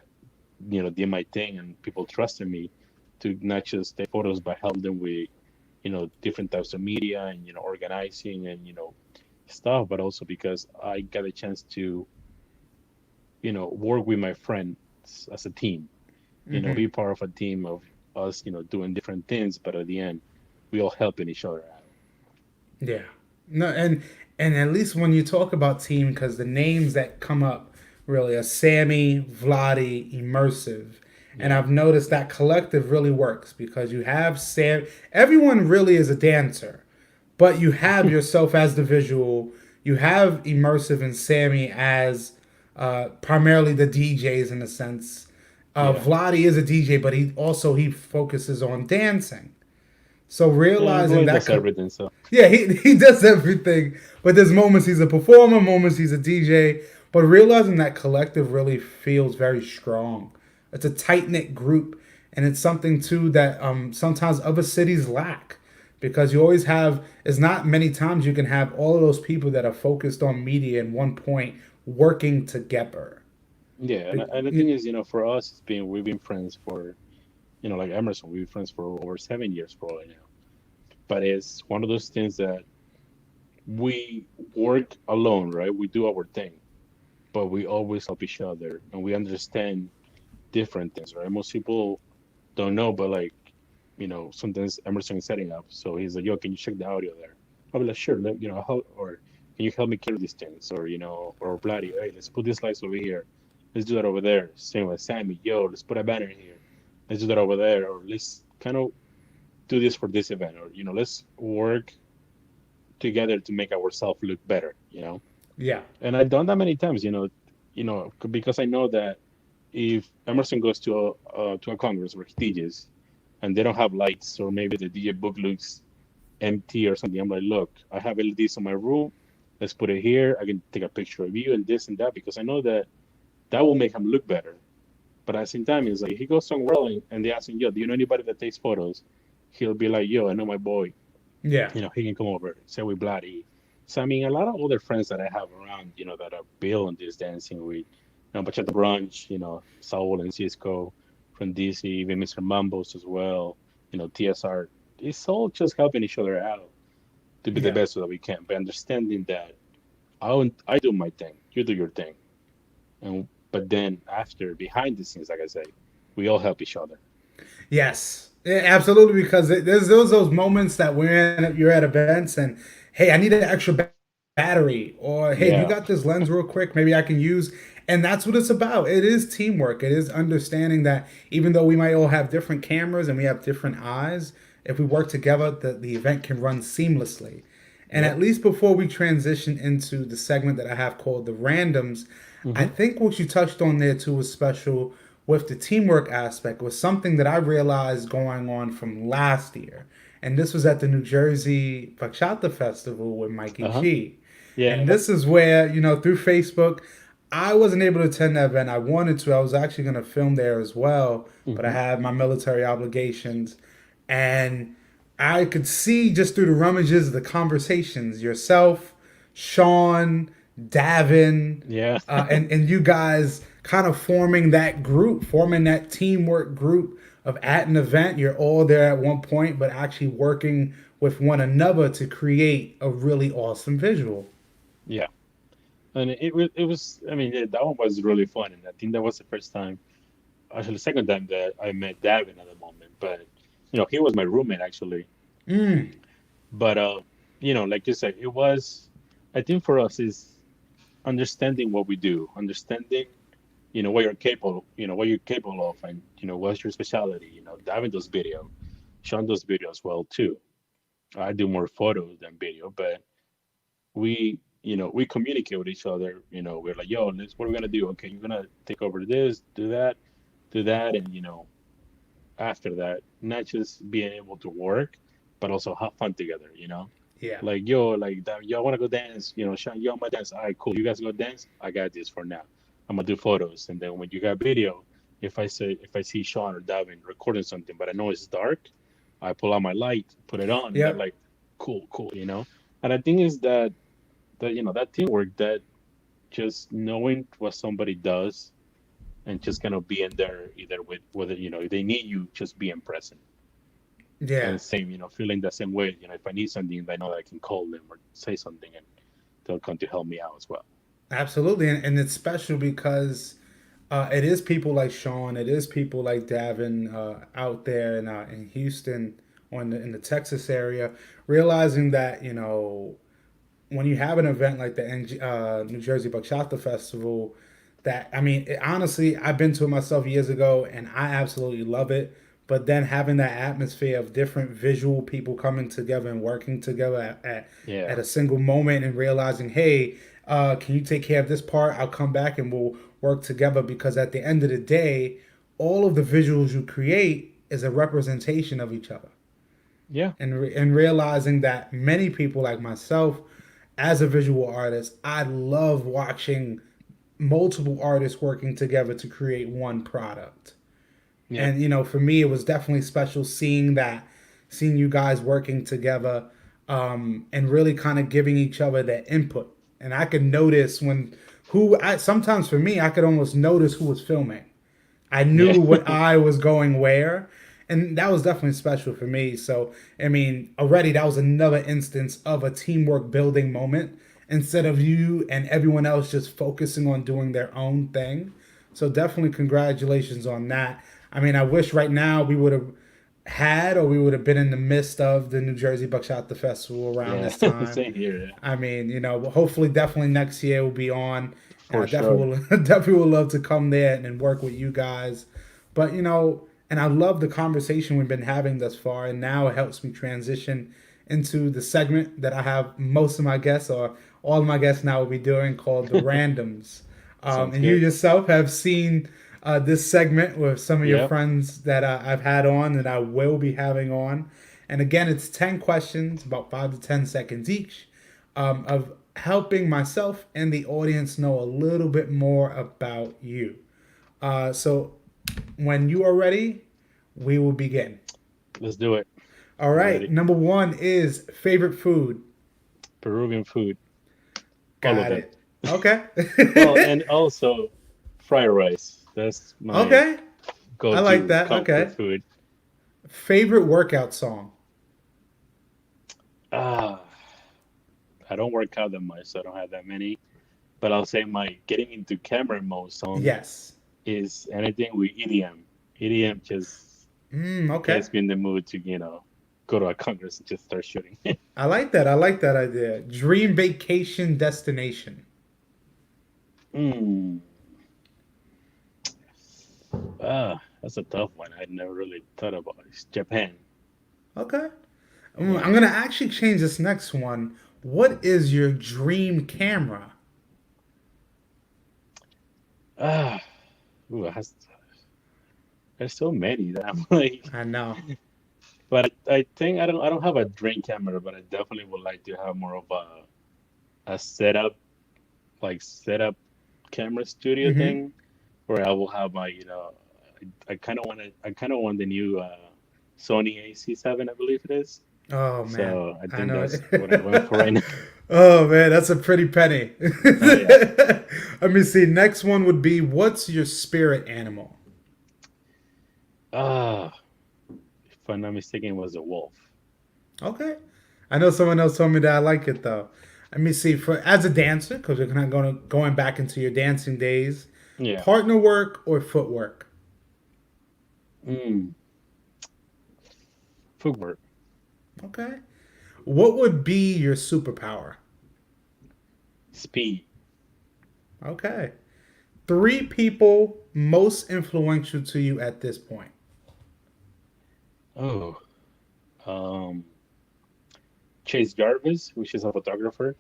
[SPEAKER 2] did my thing and people trusted me to not just take photos, but help them with, different types of media and, organizing and, stuff, but also because I got a chance to, work with my friends as a team,
[SPEAKER 1] Hmm.
[SPEAKER 2] be part of a team of us, doing different things, but at the end, we all helping each other out.
[SPEAKER 1] Yeah. No, and at least when you talk about team, because the names that come up really are Sammy, Vladi, Immersive. And
[SPEAKER 2] Yeah.
[SPEAKER 1] I've noticed that collective really works because you have Sam. Everyone really is a dancer, but you have yourself as the visual. You have Immersive and Sammy as primarily the DJs in a sense.
[SPEAKER 2] Yeah.
[SPEAKER 1] Vladi is a DJ, but he focuses on dancing. So
[SPEAKER 2] Yeah,
[SPEAKER 1] realizing
[SPEAKER 2] Blade
[SPEAKER 1] that
[SPEAKER 2] does everything, so
[SPEAKER 1] yeah, he does everything. But there's moments he's a performer, moments he's a DJ. But realizing that collective really feels very strong. It's a tight knit group, and it's something too that sometimes other cities lack because you always have. It's not many times you can have all of those people that are focused on media in one point working together.
[SPEAKER 2] yeah, and,
[SPEAKER 1] Be-
[SPEAKER 2] and the thing is, for us, we've been friends for, like Emerson, we've been friends for over 7 years probably now. But it's one of those things that we work alone, right? We do our thing, but we always help each other and we understand different things, right? Most people don't know, but like, sometimes Emerson is setting up, so he's like, "Yo, can you check the audio there?" I'll be like, "Sure, how, or can you help me carry these things?" Or or bloody, hey, let's put these lights over here, let's do that over there. Same with Sammy, yo, let's put a banner here, let's do that over there, or let's kind of do this for this event, or let's work together to make ourselves look better,
[SPEAKER 1] yeah,
[SPEAKER 2] And I've done that many times, because I know that if Emerson goes to a congress where he teaches and they don't have lights, or maybe the DJ book looks empty or something, I'm like, look, I have LEDs in my room. Let's put it here. I can take a picture of you and this and that because I know that that will make him look better. But at the same time, it's like he goes somewhere else and they ask him, yo, do you know anybody that takes photos? He'll be like, yo, I know my boy.
[SPEAKER 1] yeah,
[SPEAKER 2] He can come over. Say we bloody. So I mean, a lot of other friends that I have around, that are building this dancing with, Bachata Brunch, Saul and Cisco from DC, even Mr. Mambos as well, TSR. It's all just helping each other out to be the
[SPEAKER 1] yeah.
[SPEAKER 2] best so that we can, but understanding that I do my thing, you do your thing, and but then after behind the scenes, like I say, we all help each other.
[SPEAKER 1] Yes, yeah, absolutely. Because there's those moments that you're at events and hey, I need an extra battery, or hey, you got
[SPEAKER 2] Yeah.
[SPEAKER 1] this lens real quick, maybe I can use. And that's what it's about. It is teamwork. It is understanding that even though we might all have different cameras and we have different eyes, if we work together, the event can run seamlessly. And
[SPEAKER 2] Yep.
[SPEAKER 1] at least before we transition into the segment that I have called the randoms, I
[SPEAKER 2] Hmm.
[SPEAKER 1] think what you touched on there too was special with the teamwork aspect was something that I realized going on from last year. And this was at the New Jersey Bachata Festival with Mikey
[SPEAKER 2] Uh huh.
[SPEAKER 1] G. And
[SPEAKER 2] Yeah.
[SPEAKER 1] this is where, through Facebook, I wasn't able to attend that event. I wanted to. I was actually going to film there as well, but I
[SPEAKER 2] Hmm.
[SPEAKER 1] had my military obligations. And I could see just through the rummages of the conversations, yourself, Sean, Davin,
[SPEAKER 2] Yeah.
[SPEAKER 1] and you guys kind of forming that group, forming that teamwork group of at an event. You're all there at one point, but actually working with one another to create a really awesome visual.
[SPEAKER 2] Yeah. And it was, I mean, that one was really fun. And I think that was the first time, actually, the second time that I met Davin at the moment. But, he was my roommate actually.
[SPEAKER 1] Mm,
[SPEAKER 2] But, like you said, I think for us is understanding what we do, understanding, what you're capable of and, what's your specialty. Davin does video, Sean does video as well too. I do more photos than video, but we communicate with each other. We're like, yo, what are we gonna do? Okay, you're gonna take over this, do that, and after that, not just being able to work, but also have fun together.
[SPEAKER 1] yeah,
[SPEAKER 2] Like yo, like that, yo, I wanna go dance. Sean, yo, I wanna dance. All right, cool. You guys go dance. I got this for now. I'm gonna do photos, and then when you got video, if I see Sean or Davin recording something, but I know it's dark, I pull out my light, put it on, and they're
[SPEAKER 1] Yep.
[SPEAKER 2] like, cool, cool, you know. And I think is that that teamwork, that just knowing what somebody does and just kind of being there either with whether if they need you, just being present.
[SPEAKER 1] Yeah.
[SPEAKER 2] And same, feeling the same way. If I need something, I know that I can call them or say something, and they'll come to help me out as well.
[SPEAKER 1] Absolutely, and it's special because it is people like Sean, it is people like Davin out there in Houston or in the Texas area, realizing that when you have an event like the New Jersey Bachata Festival, that I mean, honestly, I've been to it myself years ago, and I absolutely love it. But then having that atmosphere of different visual people coming together and working together at
[SPEAKER 2] Yeah,
[SPEAKER 1] a single moment and realizing, hey, can you take care of this part? I'll come back and we'll work together because at the end of the day, all of the visuals you create is a representation of each other
[SPEAKER 2] yeah,
[SPEAKER 1] and realizing that many people like myself as a visual artist, I love watching multiple artists working together to create one product.
[SPEAKER 2] yeah,
[SPEAKER 1] And for me it was definitely special seeing you guys working together, and really kind of giving each other that input. And I could notice when who I sometimes for me I could almost notice who was filming. I
[SPEAKER 2] yeah,
[SPEAKER 1] knew what I was going where, and that was definitely special for me. So, I mean, already that was another instance of a teamwork building moment instead of you and everyone else just focusing on doing their own thing. So, definitely congratulations on that. I mean, I wish right now we would have had or we would have been in the midst of the New Jersey Bachata Festival around
[SPEAKER 2] yeah.
[SPEAKER 1] this time.
[SPEAKER 2] Same here. Yeah,
[SPEAKER 1] I mean, hopefully, definitely next year will be on, and I
[SPEAKER 2] for sure.
[SPEAKER 1] definitely will love to come there and work with you guys. But and I love the conversation we've been having thus far, and now it helps me transition into the segment that I have most of my guests or all of my guests now will be doing called the randoms.
[SPEAKER 2] Sounds
[SPEAKER 1] And you
[SPEAKER 2] good.
[SPEAKER 1] yourself have seen this segment with some of your
[SPEAKER 2] Yep.
[SPEAKER 1] friends that I've had on and I will be having on. And again, it's 10 questions, about 5 to 10 seconds each, of helping myself and the audience know a little bit more about you. So when you are ready, we will begin.
[SPEAKER 2] Let's do it.
[SPEAKER 1] All
[SPEAKER 2] I'm
[SPEAKER 1] right.
[SPEAKER 2] ready.
[SPEAKER 1] Number one is favorite food.
[SPEAKER 2] Peruvian food, all of
[SPEAKER 1] Got
[SPEAKER 2] them.
[SPEAKER 1] it. Okay.
[SPEAKER 2] Well, and also fried rice. That's my
[SPEAKER 1] Okay. I like
[SPEAKER 2] go-to
[SPEAKER 1] that.
[SPEAKER 2] comfort
[SPEAKER 1] Okay.
[SPEAKER 2] food.
[SPEAKER 1] Favorite workout song.
[SPEAKER 2] Ah, I don't work out that much, so I don't have that many. But I'll say my getting into camera mode song
[SPEAKER 1] Yes.
[SPEAKER 2] is anything with EDM. EDM just
[SPEAKER 1] Okay.
[SPEAKER 2] gets me in the mood to, go to a congress and just start shooting.
[SPEAKER 1] I like that. I like that idea. Dream vacation destination.
[SPEAKER 2] mm. That's a tough one. I'd never really thought about it. It's Japan.
[SPEAKER 1] Okay. I'm
[SPEAKER 2] Yeah.
[SPEAKER 1] gonna actually change this next one. What is your dream camera?
[SPEAKER 2] Ah, ooh, there's so many that I'm like,
[SPEAKER 1] I know.
[SPEAKER 2] but I think I don't have a dream camera, but I definitely would like to have more of a setup, like setup camera studio
[SPEAKER 1] Mm-hmm.
[SPEAKER 2] thing where I will have my, I kind of want the new Sony AC7, I believe it is.
[SPEAKER 1] Oh man,
[SPEAKER 2] So I
[SPEAKER 1] I
[SPEAKER 2] think
[SPEAKER 1] know.
[SPEAKER 2] that's what I'm going for right now.
[SPEAKER 1] Oh man, that's a pretty penny.
[SPEAKER 2] Oh yeah.
[SPEAKER 1] Let me see. Next one would be what's your spirit animal?
[SPEAKER 2] Ah, if I'm not mistaken, it was a wolf.
[SPEAKER 1] Okay. I know someone else told me that I like it though. Let me see. For as a dancer, because we're not going back into your dancing days,
[SPEAKER 2] Yeah.
[SPEAKER 1] partner work or footwork?
[SPEAKER 2] Mm, footwork,
[SPEAKER 1] Okay. What would be your superpower?
[SPEAKER 2] speed.
[SPEAKER 1] Okay. Three people most influential to you at this point.
[SPEAKER 2] Oh, um, Chase Jarvis, which is a photographer.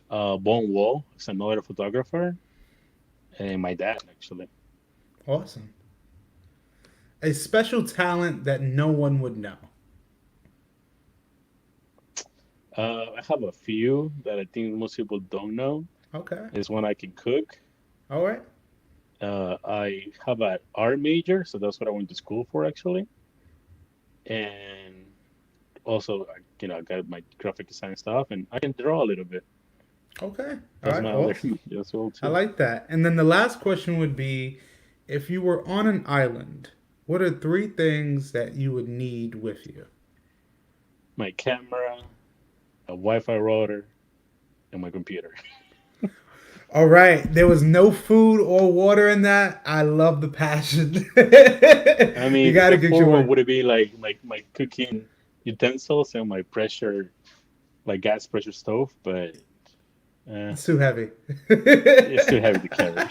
[SPEAKER 2] Bon Wall is another photographer, and my dad actually.
[SPEAKER 1] Awesome. A special talent that no one would know.
[SPEAKER 2] I have a few that I think most people don't know.
[SPEAKER 1] Okay.
[SPEAKER 2] Is one I can cook.
[SPEAKER 1] All right.
[SPEAKER 2] I have an art major, so that's what I went to school for actually. And also, I got my graphic design stuff, and I can draw a little bit.
[SPEAKER 1] Okay. All
[SPEAKER 2] That's
[SPEAKER 1] right.
[SPEAKER 2] my other
[SPEAKER 1] Awesome.
[SPEAKER 2] major as well
[SPEAKER 1] I
[SPEAKER 2] too.
[SPEAKER 1] like that. And then the last question would be, if you were on an island, what are three things that you would need with you?
[SPEAKER 2] My camera, a Wi-Fi router, and my computer.
[SPEAKER 1] All right. There was no food or water in that. I love the passion.
[SPEAKER 2] I
[SPEAKER 1] You
[SPEAKER 2] mean,
[SPEAKER 1] got to
[SPEAKER 2] the
[SPEAKER 1] get
[SPEAKER 2] fourth
[SPEAKER 1] your
[SPEAKER 2] one
[SPEAKER 1] way.
[SPEAKER 2] would be like my cooking utensils and my pressure, like gas pressure stove, but uh,
[SPEAKER 1] It's too heavy.
[SPEAKER 2] it's too heavy to carry.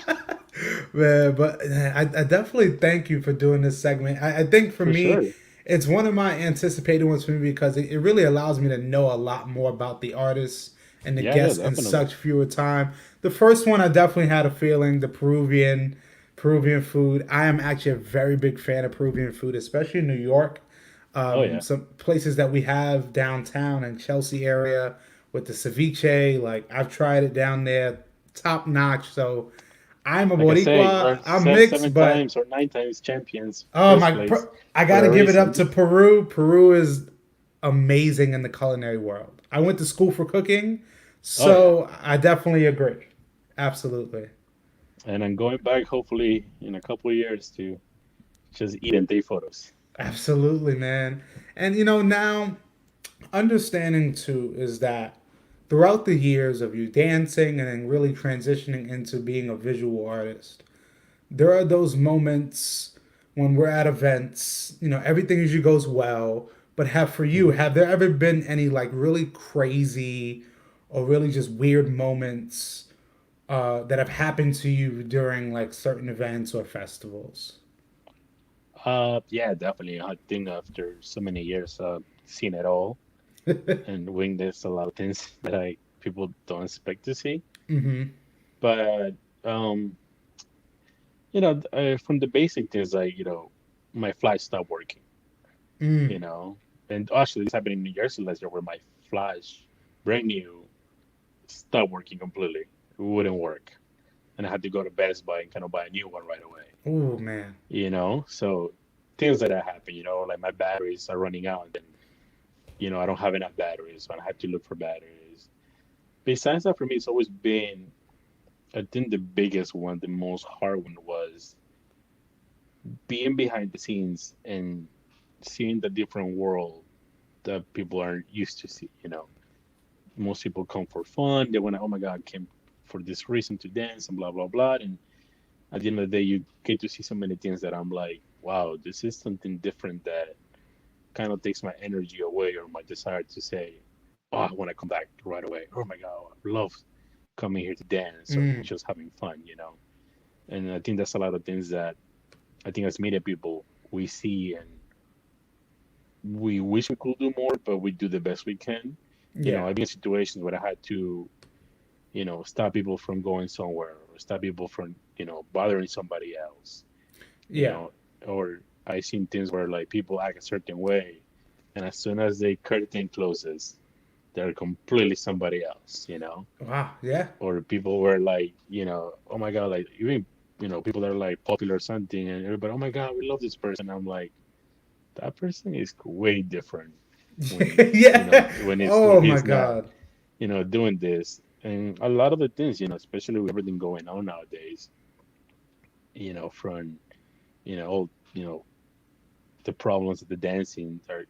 [SPEAKER 1] Man, but I definitely thank you for doing this segment. I think for
[SPEAKER 2] For
[SPEAKER 1] me,
[SPEAKER 2] sure.
[SPEAKER 1] it's one of my anticipated ones for me because it really allows me to know a lot more about the artists and the
[SPEAKER 2] Yeah,
[SPEAKER 1] guests in
[SPEAKER 2] definitely.
[SPEAKER 1] such fewer time. The first one, I definitely had a feeling the Peruvian food. I am actually a very big fan of Peruvian food, especially in New York.
[SPEAKER 2] Oh yeah.
[SPEAKER 1] Some places that we have downtown and Chelsea area with the ceviche, like I've tried it down there, top notch. So I'm a
[SPEAKER 2] Like I say, we're
[SPEAKER 1] Boricua. I'm mixed,
[SPEAKER 2] seven
[SPEAKER 1] but
[SPEAKER 2] times or nine times champions,
[SPEAKER 1] oh
[SPEAKER 2] first
[SPEAKER 1] my,
[SPEAKER 2] place,
[SPEAKER 1] I got
[SPEAKER 2] for
[SPEAKER 1] to
[SPEAKER 2] a
[SPEAKER 1] give it up
[SPEAKER 2] reason.
[SPEAKER 1] to Peru. Peru is amazing in the culinary world. I went to school for cooking,
[SPEAKER 2] Oh yeah.
[SPEAKER 1] so I definitely agree. Absolutely.
[SPEAKER 2] And I'm going back hopefully in a couple of years to just eat and take photos.
[SPEAKER 1] Absolutely, man. And now understanding too is that throughout the years of you dancing and then really transitioning into being a visual artist, there are those moments when we're at events, everything usually goes well. But
[SPEAKER 2] Hmm.
[SPEAKER 1] have there ever been any like really crazy or really just weird moments that have happened to you during like certain events or festivals?
[SPEAKER 2] Yeah, definitely. I think after so many years, seeing it all and witnessed a lot of things that I people don't expect to see.
[SPEAKER 1] Mm-hmm.
[SPEAKER 2] But um, from the basic things like my flash stopped working.
[SPEAKER 1] Mm.
[SPEAKER 2] You know, and actually this happened in New Jersey last year where my flash, brand new, stopped working completely. It wouldn't work, and I had to go to Best Buy and kind of buy a new one right away.
[SPEAKER 1] Oh man.
[SPEAKER 2] So things like that happen. Like my batteries are running out, and I don't have enough batteries, so I had to look for batteries. Besides that, for me, it's always been, I think the biggest one, the most hard one was being behind the scenes and seeing the different world that people aren't used to see. Most people come for fun. They want to, oh my God, I came for this reason to dance and blah, blah, blah. And at the end of the day, you get to see so many things that I'm like, wow, this is something different that kind of takes my energy away or my desire to say, oh, I want to come back right away. Oh my God, I love coming here to dance or
[SPEAKER 1] Mm.
[SPEAKER 2] just having fun. And I think that's a lot of things that I think as media people, we see and we wish we could do more, but we do the best we can.
[SPEAKER 1] Yeah.
[SPEAKER 2] I've been in situations where I had to, stop people from going somewhere or stop people from, bothering somebody else, you
[SPEAKER 1] Yeah.
[SPEAKER 2] know, or I seen things where like people act a certain way, and as soon as the curtain closes, they're completely somebody else.
[SPEAKER 1] Wow. Yeah.
[SPEAKER 2] Or people were like, oh my God, like even, people that are like popular or something, and everybody, oh my God, we love this person. I'm like, that person is way different
[SPEAKER 1] Yeah.
[SPEAKER 2] when
[SPEAKER 1] Oh my
[SPEAKER 2] he's not,
[SPEAKER 1] God.
[SPEAKER 2] doing this. And a lot of the things, especially with everything going on nowadays, from, all, the problems of the dancing are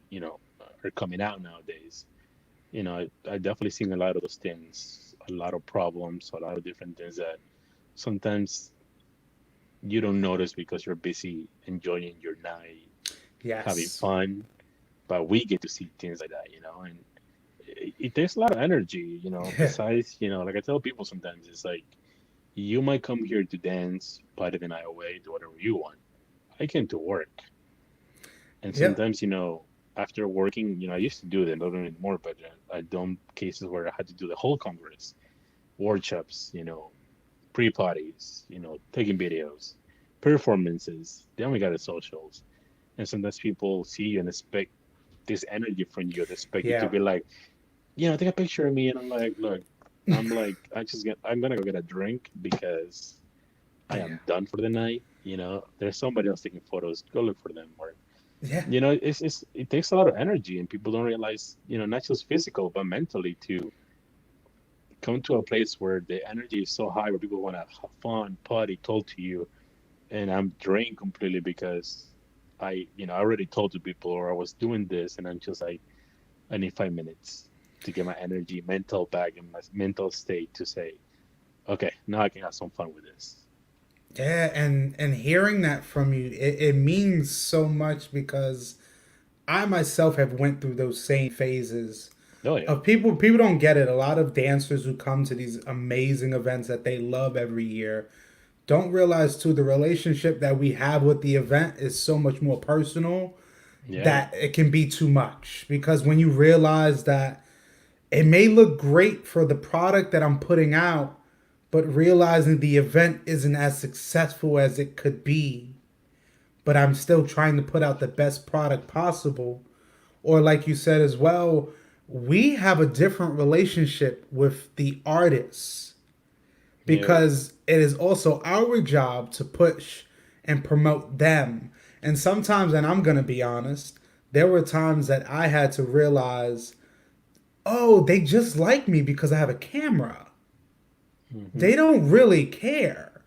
[SPEAKER 2] coming out nowadays. I definitely seen a lot of those things, a lot of problems, a lot of different things that sometimes you don't notice because you're busy enjoying your night, having
[SPEAKER 1] Yes.
[SPEAKER 2] fun. But we get to see things like that, and it takes a lot of energy,
[SPEAKER 1] Yeah.
[SPEAKER 2] besides, like I tell people sometimes, it's like, you might come here to dance, party the night away, do whatever you want. I came to work. And
[SPEAKER 1] Yep.
[SPEAKER 2] sometimes, after working, I used to do them, I don't anymore, but I've done cases where I had to do the whole Congress, workshops, pre-parties, taking videos, performances. Then we got the socials. And sometimes people see you and expect this energy from you. They expect you to
[SPEAKER 1] Yeah.
[SPEAKER 2] be like, take a picture of me. And I'm like, look, I'm gonna go get a drink because I
[SPEAKER 1] Yeah.
[SPEAKER 2] am done for the night. There's somebody else taking photos. Go look for them. Or
[SPEAKER 1] Yeah.
[SPEAKER 2] it takes a lot of energy, and people don't realize, not just physical but mentally to come to a place where the energy is so high, where people want to have fun, party, talk to you, and I'm drained completely because I already told to people, or I was doing this, and I'm just like, I need 5 minutes to get my energy, mental back, and my mental state to say, okay, now I can have some fun with this.
[SPEAKER 1] Yeah, and hearing that from you, it means so much because I myself have went through those same phases
[SPEAKER 2] Oh yeah,
[SPEAKER 1] of people don't get it. A lot of dancers who come to these amazing events that they love every year don't realize too the relationship that we have with the event is so much more personal
[SPEAKER 2] yeah,
[SPEAKER 1] that it can be too much because when you realize that it may look great for the product that I'm putting out, but realizing the event isn't as successful as it could be, but I'm still trying to put out the best product possible. Or, like you said as well, we have a different relationship with the artists
[SPEAKER 2] yeah,
[SPEAKER 1] because it is also our job to push and promote them. And sometimes, and I'm going to be honest, there were times that I had to realize, oh, they just like me because I have a camera.
[SPEAKER 2] hmm,
[SPEAKER 1] They don't really care.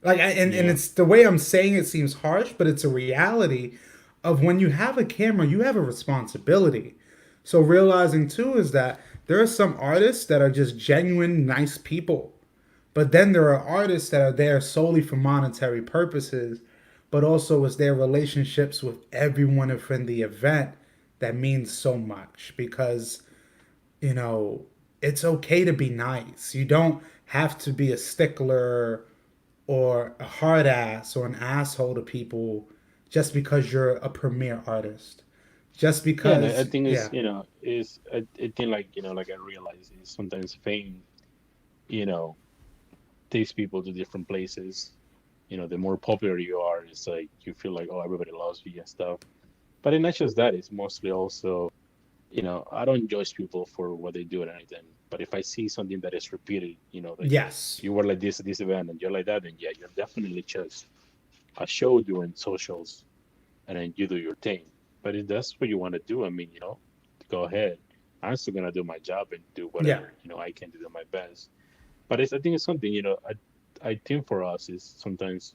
[SPEAKER 1] And
[SPEAKER 2] yeah,
[SPEAKER 1] it's the way I'm saying it seems harsh, but it's a reality of when you have a camera, you have a responsibility. So realizing too is that there are some artists that are just genuine nice people. But then there are artists that are there solely for monetary purposes, but also it's their relationships with everyone within the event that means so much because you know, it's okay to be nice. You don't have to be a stickler or a hard ass or an asshole to people just because you're a premier artist. Just
[SPEAKER 2] yeah. And I
[SPEAKER 1] because,
[SPEAKER 2] think
[SPEAKER 1] yeah,
[SPEAKER 2] I think, like, like I realize is sometimes fame, you know, takes people to different places. The more popular you are, it's like you feel like, oh, everybody loves you and stuff. But it's not just that; it's mostly also, I don't judge people for what they do and anything. But if I see something that is repeated, that
[SPEAKER 1] yes,
[SPEAKER 2] you were like this at this event and you're like that, then yeah, you're definitely just a show doing socials, and then you do your thing. But if that's what you want to do, I mean, go ahead. I'm still gonna do my job and do
[SPEAKER 1] yeah,
[SPEAKER 2] whatever I can do my best. But I think it's something, I think for us is sometimes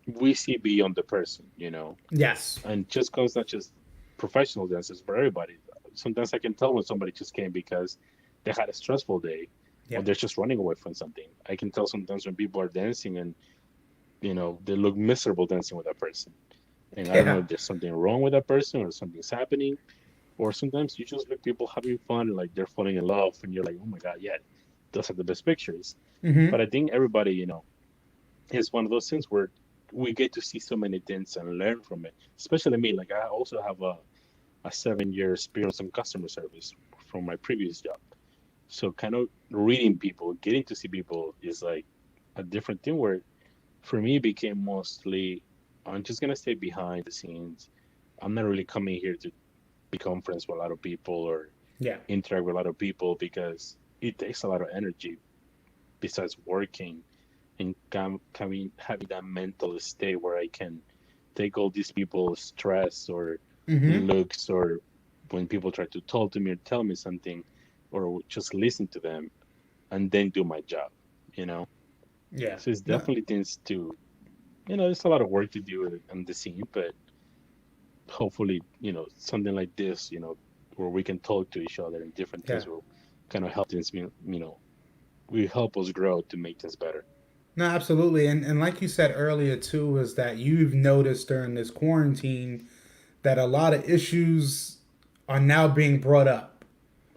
[SPEAKER 2] we see beyond the person,
[SPEAKER 1] yes,
[SPEAKER 2] and just because not just professional dancers, for everybody. Sometimes I can tell when somebody just came because they had a stressful day, or
[SPEAKER 1] yeah,
[SPEAKER 2] they're just running away from something. I can tell sometimes when people are dancing and they look miserable dancing with that person, and I don't know
[SPEAKER 1] yeah,
[SPEAKER 2] if there's something wrong with that person or something's happening, or sometimes you just look people having fun, like they're falling in love, and you're like, oh my god, yeah, those are the best pictures.
[SPEAKER 1] mm-hmm,
[SPEAKER 2] But I think everybody, it's one of those things where we get to see so many things and learn from it. Especially me, like I also have a 7 year experience in customer service from my previous job. So kind of reading people, getting to see people is like a different thing where for me it became mostly I'm just gonna stay behind the scenes. I'm not really coming here to become friends with a lot of people or
[SPEAKER 1] yeah,
[SPEAKER 2] interact with a lot of people because it takes a lot of energy besides working and having that mental state where I can take all these people's stress or
[SPEAKER 1] mm-hmm,
[SPEAKER 2] looks or when people try to talk to me or tell me something or just listen to them and then do my job, you know?
[SPEAKER 1] yeah,
[SPEAKER 2] So it's
[SPEAKER 1] no,
[SPEAKER 2] definitely things to, there's a lot of work to do on the scene, but hopefully, something like this, where we can talk to each other and different
[SPEAKER 1] yeah.
[SPEAKER 2] things will kind of help things, will help us grow to make things better.
[SPEAKER 1] No, absolutely. And like you said earlier too, is that you've noticed during this quarantine that a lot of issues are now being brought up.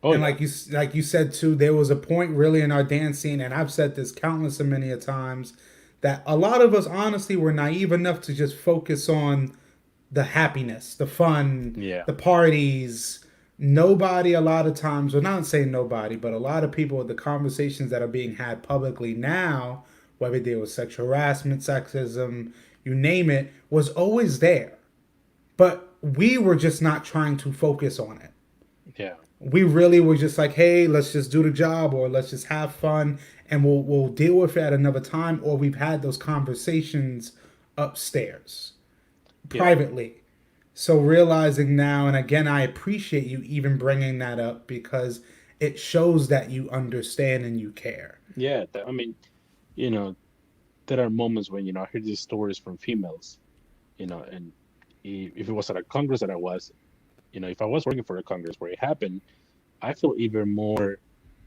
[SPEAKER 2] Oh
[SPEAKER 1] And
[SPEAKER 2] yeah.
[SPEAKER 1] like you said too, there was a point really in our dance scene, and I've said this countless and many a times, that a lot of us honestly were naive enough to just focus on the happiness, the fun,
[SPEAKER 2] Yeah.
[SPEAKER 1] the parties. Nobody, a lot of times, well, not saying nobody, but a lot of people, the conversations that are being had publicly now, whether there was sexual harassment, sexism, you name it, was always there. But we were just not trying to focus on it.
[SPEAKER 2] Yeah.
[SPEAKER 1] We really were just like, hey, let's just do the job or let's just have fun. and we'll deal with it at another time, or we've had those conversations upstairs
[SPEAKER 2] Yeah.
[SPEAKER 1] privately. So realizing now, and again, I appreciate you even bringing that up because it shows that you understand and you care.
[SPEAKER 2] Yeah. I mean, you know, there are moments when, I hear these stories from females, and if it was at a Congress that I was, if I was working for a Congress where it happened, I feel even more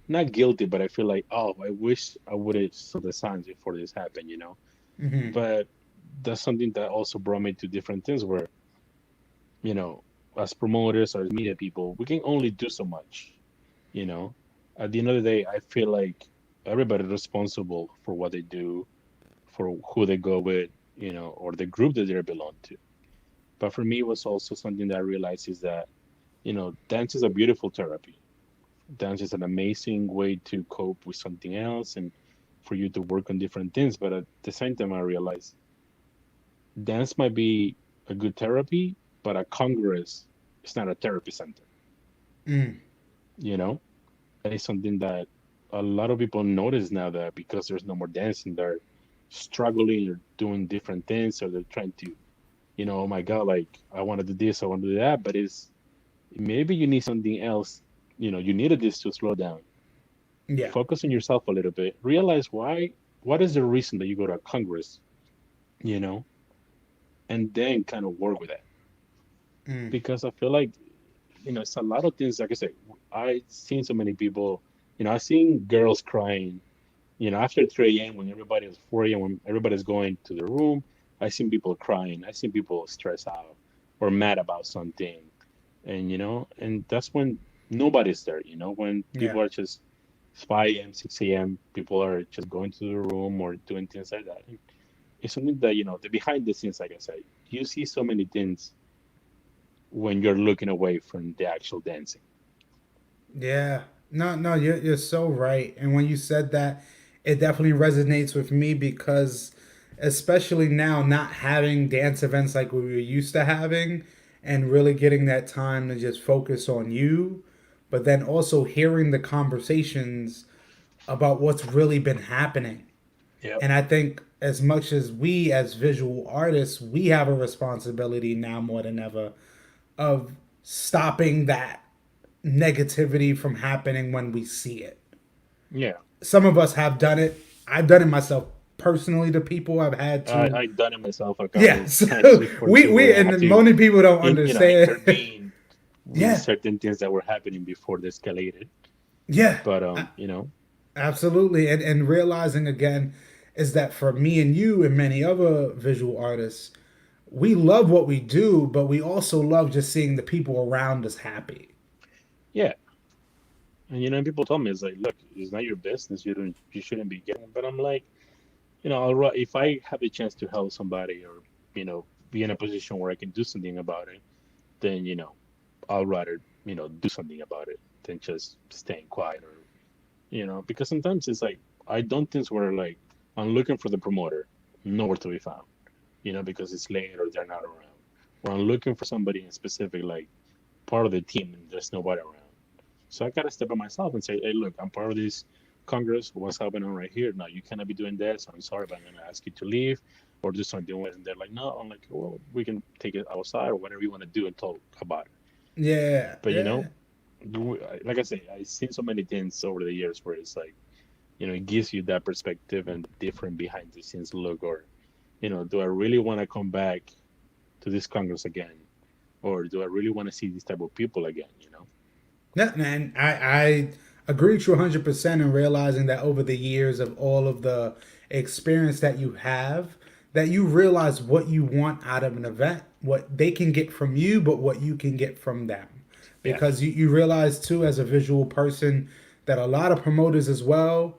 [SPEAKER 2] not guilty, but I feel like, oh, I wish I would have saw the signs before this happened. But that's something that also brought me to different things where, you know, as promoters or as media people, we can only do so much, you know. At the end of the day, I feel like everybody's responsible for what they do, for who they go with, or the group that they belong to. But for me, it was also something that I realized is that, dance is a beautiful therapy. Dance is an amazing way to cope with something else and for you to work on different things. But at the same time, I realized dance might be a good therapy, but a congress is not a therapy center.
[SPEAKER 1] Mm,
[SPEAKER 2] You know, that is something that a lot of people notice now that because there's no more dancing, they're struggling or doing different things, or they're trying to, oh my God, like I want to do this, I want to do that, but it's maybe you need something else. You needed this to slow down,
[SPEAKER 1] yeah.
[SPEAKER 2] focus on yourself a little bit, realize what is the reason that you go to a congress, you know, and then kind of work with that.
[SPEAKER 1] Mm,
[SPEAKER 2] Because I feel like, it's a lot of things. Like I said, I've seen so many people, I've seen girls crying, after 3 a.m. when everybody is 4 a.m. when everybody's going to their room. I've seen people crying. I've seen people stressed out or mad about something. And that's when nobody's there, when
[SPEAKER 1] yeah.
[SPEAKER 2] people are just 5 a.m., 6 a.m., people are just going to the room or doing things like that. And it's something that, the behind the scenes, like I said, you see so many things when you're looking away from the actual dancing.
[SPEAKER 1] Yeah. No, no, you're so right. And when you said that, it definitely resonates with me because especially now not having dance events like we were used to having and really getting that time to just focus on you, but then also hearing the conversations about what's really been happening.
[SPEAKER 2] Yep.
[SPEAKER 1] And I think as much as we as visual artists, we have a responsibility now more than ever of stopping that negativity from happening when we see it.
[SPEAKER 2] Yeah.
[SPEAKER 1] Some of us have done it. I've done it myself personally to people. I've had to.
[SPEAKER 2] I done it myself a couple
[SPEAKER 1] Yes,
[SPEAKER 2] of times before too,
[SPEAKER 1] we
[SPEAKER 2] where I had
[SPEAKER 1] and
[SPEAKER 2] to
[SPEAKER 1] many people don't understand.
[SPEAKER 2] intervene with
[SPEAKER 1] Yeah,
[SPEAKER 2] certain things that were happening before they escalated.
[SPEAKER 1] yeah,
[SPEAKER 2] But
[SPEAKER 1] a- absolutely. And realizing again is that for me and you and many other visual artists, we love what we do, but we also love just seeing the people around us happy.
[SPEAKER 2] yeah, and people told me it's like, look, it's not your business. You shouldn't be getting. But I'm like, if I have a chance to help somebody or be in a position where I can do something about it, then I'll rather do something about it than just staying quiet or because sometimes it's like I don't things where like I'm looking for the promoter, nowhere to be found, because it's late or they're not around. Or I'm looking for somebody in specific, like part of the team, and there's nobody around. So I gotta step on myself and say, hey, look, I'm part of this Congress. What's happening right here? Now you cannot be doing that. So I'm sorry, but I'm gonna ask you to leave or do something with it. And they're like, no. I'm like, well, we can take it outside or whatever you want to do and talk about it.
[SPEAKER 1] Yeah,
[SPEAKER 2] But
[SPEAKER 1] yeah.
[SPEAKER 2] like I say, I've seen so many things over the years where it's like, it gives you that perspective and different behind the scenes look, or, do I really want to come back to this Congress again? Or do I really want to see these type of people again?
[SPEAKER 1] Yeah, man, I agree with you 100% in realizing that over the years of all of the experience that you have, that you realize what you want out of an event, what they can get from you, but what you can get from them.
[SPEAKER 2] Yeah.
[SPEAKER 1] Because you realize too, as a visual person, that a lot of promoters as well,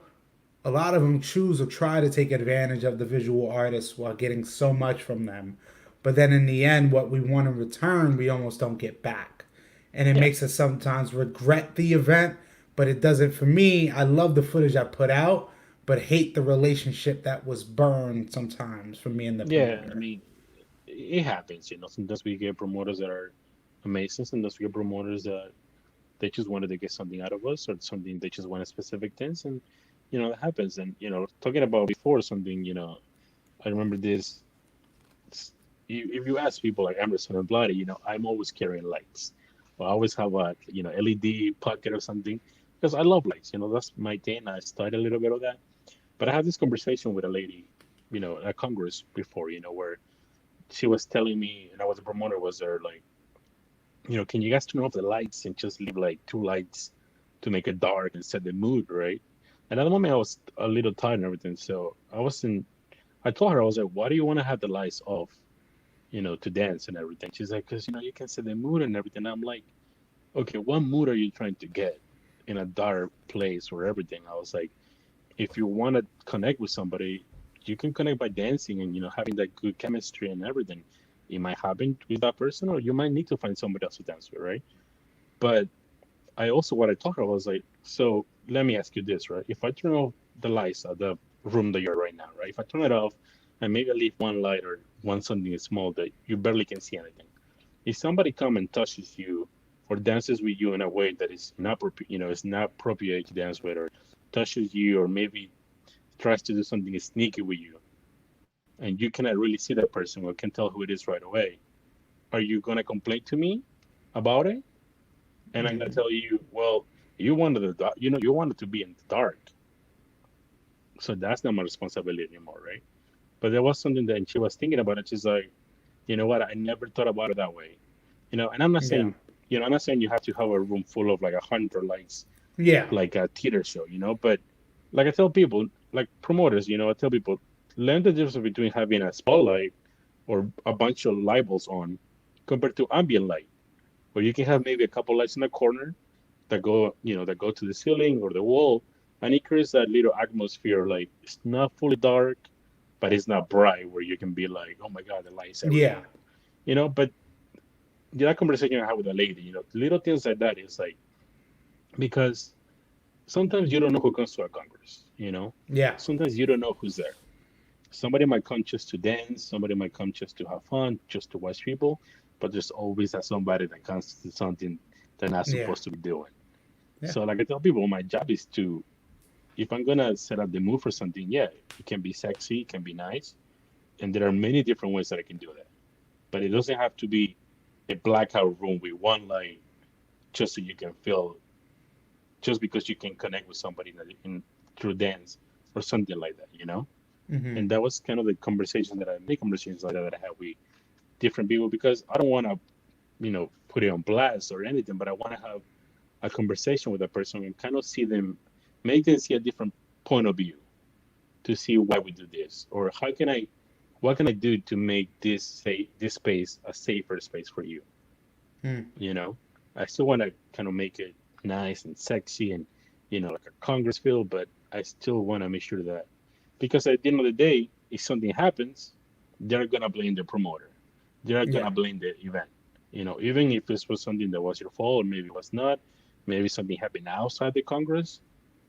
[SPEAKER 1] a lot of them choose or try to take advantage of the visual artists while getting so much from them. But then in the end, what we want in return, we almost don't get back. And it
[SPEAKER 2] Yeah.
[SPEAKER 1] makes us sometimes regret the event, but it doesn't for me. I love the footage I put out, but hate the relationship that was burned sometimes for me and the
[SPEAKER 2] Yeah. I
[SPEAKER 1] promoter.
[SPEAKER 2] mean, it happens. Sometimes we get promoters that are amazing, sometimes we get promoters that they just wanted to get something out of us or something they just wanted specific things. And that happens. And talking about before something, I remember this. If you ask people like Emerson and Bloody, I'm always carrying lights. Or I always have a LED pocket or something because I love lights. That's my thing. I started a little bit of that. But I had this conversation with a lady, at Congress before, where she was telling me, and I was a promoter, was there like, can you guys turn off the lights and just leave like two lights to make it dark and set the mood, right? And at the moment, I was a little tired and everything, so I wasn't. I told her, I was like, why do you want to have the lights off, to dance and everything? She's like, because you can set the mood and everything. I'm like, okay, what mood are you trying to get in a dark place or everything? I was like, if you want to connect with somebody, you can connect by dancing and having that good chemistry and everything. It might happen with that person, or you might need to find somebody else to dance with, right? But I also what I talked about was like, so let me ask you this, right? If I turn off the lights at the room that you're right now, right? If I turn it off and maybe I leave one light or one something small that you barely can see anything, if somebody come and touches you or dances with you in a way that is inappropriate, is not appropriate to dance with, or touches you, or maybe tries to do something sneaky with you, and you cannot really see that person or can tell who it is right away, are you gonna complain to me about it? And I'm gonna
[SPEAKER 1] Mm-hmm.
[SPEAKER 2] tell you, well, you wanted you wanted to be in the dark, so that's not my responsibility anymore, right? But there was something that she was thinking about it. She's like, you know what? I never thought about it that way. And I'm not
[SPEAKER 1] Yeah.
[SPEAKER 2] saying, I'm not saying you have to have a room full of like 100 lights,
[SPEAKER 1] Yeah.
[SPEAKER 2] like a theater show, but like I tell people, like promoters, I tell people, learn the difference between having a spotlight or a bunch of light bulbs on compared to ambient light, where you can have maybe a couple lights in the corner that go to the ceiling or the wall, and it creates that little atmosphere. Like it's not fully dark, but it's not bright, where you can be like, oh my god, the lights
[SPEAKER 1] Yeah.
[SPEAKER 2] everywhere. But that conversation I had with a lady, little things like that is like because sometimes you don't know who comes to a congress.
[SPEAKER 1] Yeah.
[SPEAKER 2] Sometimes you don't know who's there. Somebody might come just to dance, somebody might come just to have fun, just to watch people, but there's always that somebody that comes to something they're not
[SPEAKER 1] Yeah.
[SPEAKER 2] supposed to be doing.
[SPEAKER 1] Yeah.
[SPEAKER 2] So like I tell people, my job is to, if I'm gonna set up the mood for something, yeah, it can be sexy, it can be nice, and there are many different ways that I can do that. But it doesn't have to be a blackout room with one light just so you can feel, just because you can connect with somebody through dance or something like that.
[SPEAKER 1] Mm-hmm.
[SPEAKER 2] And that was kind of the conversation that many conversations like that I had with different people, because I don't want to, put it on blast or anything, but I want to have a conversation with a person and kind of see them, make them see a different point of view, to see why we do this, or what can I do to make this space a safer space for you.
[SPEAKER 1] Mm.
[SPEAKER 2] You know, I still want to kind of make it nice and sexy and like a Congress feel, but I still want to make sure that, because at the end of the day, if something happens, they're gonna blame the promoter. They're
[SPEAKER 1] Yeah.
[SPEAKER 2] gonna blame the event. Even if this was something that was your fault, or maybe it was not, maybe something happened outside the Congress,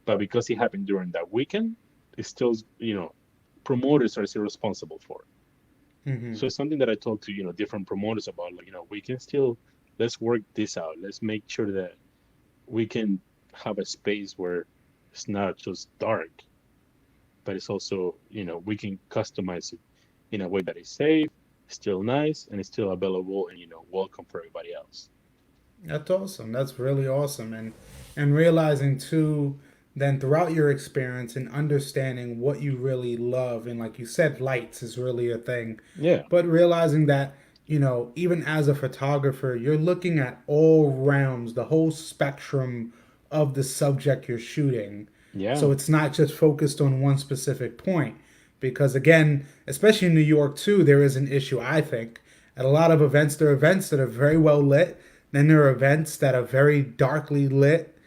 [SPEAKER 2] but because it happened during that weekend, it's still, promoters are still responsible for it.
[SPEAKER 1] Mm-hmm.
[SPEAKER 2] So it's something that I talk to, different promoters about, like, we can still, let's work this out. Let's make sure that we can have a space where it's not just dark, but it's also, we can customize it in a way that is safe, still nice, and it's still available and, welcome for everybody else.
[SPEAKER 1] That's awesome. That's really awesome. And realizing too, then throughout your experience and understanding what you really love, and like you said, lights is really a thing.
[SPEAKER 2] Yeah.
[SPEAKER 1] But realizing that, even as a photographer, you're looking at all realms, the whole spectrum of the subject you're shooting.
[SPEAKER 2] Yeah.
[SPEAKER 1] So it's not just focused on one specific point. Because again, especially in New York too, there is an issue, I think. At a lot of events, there are events that are very well lit, then there are events that are very darkly lit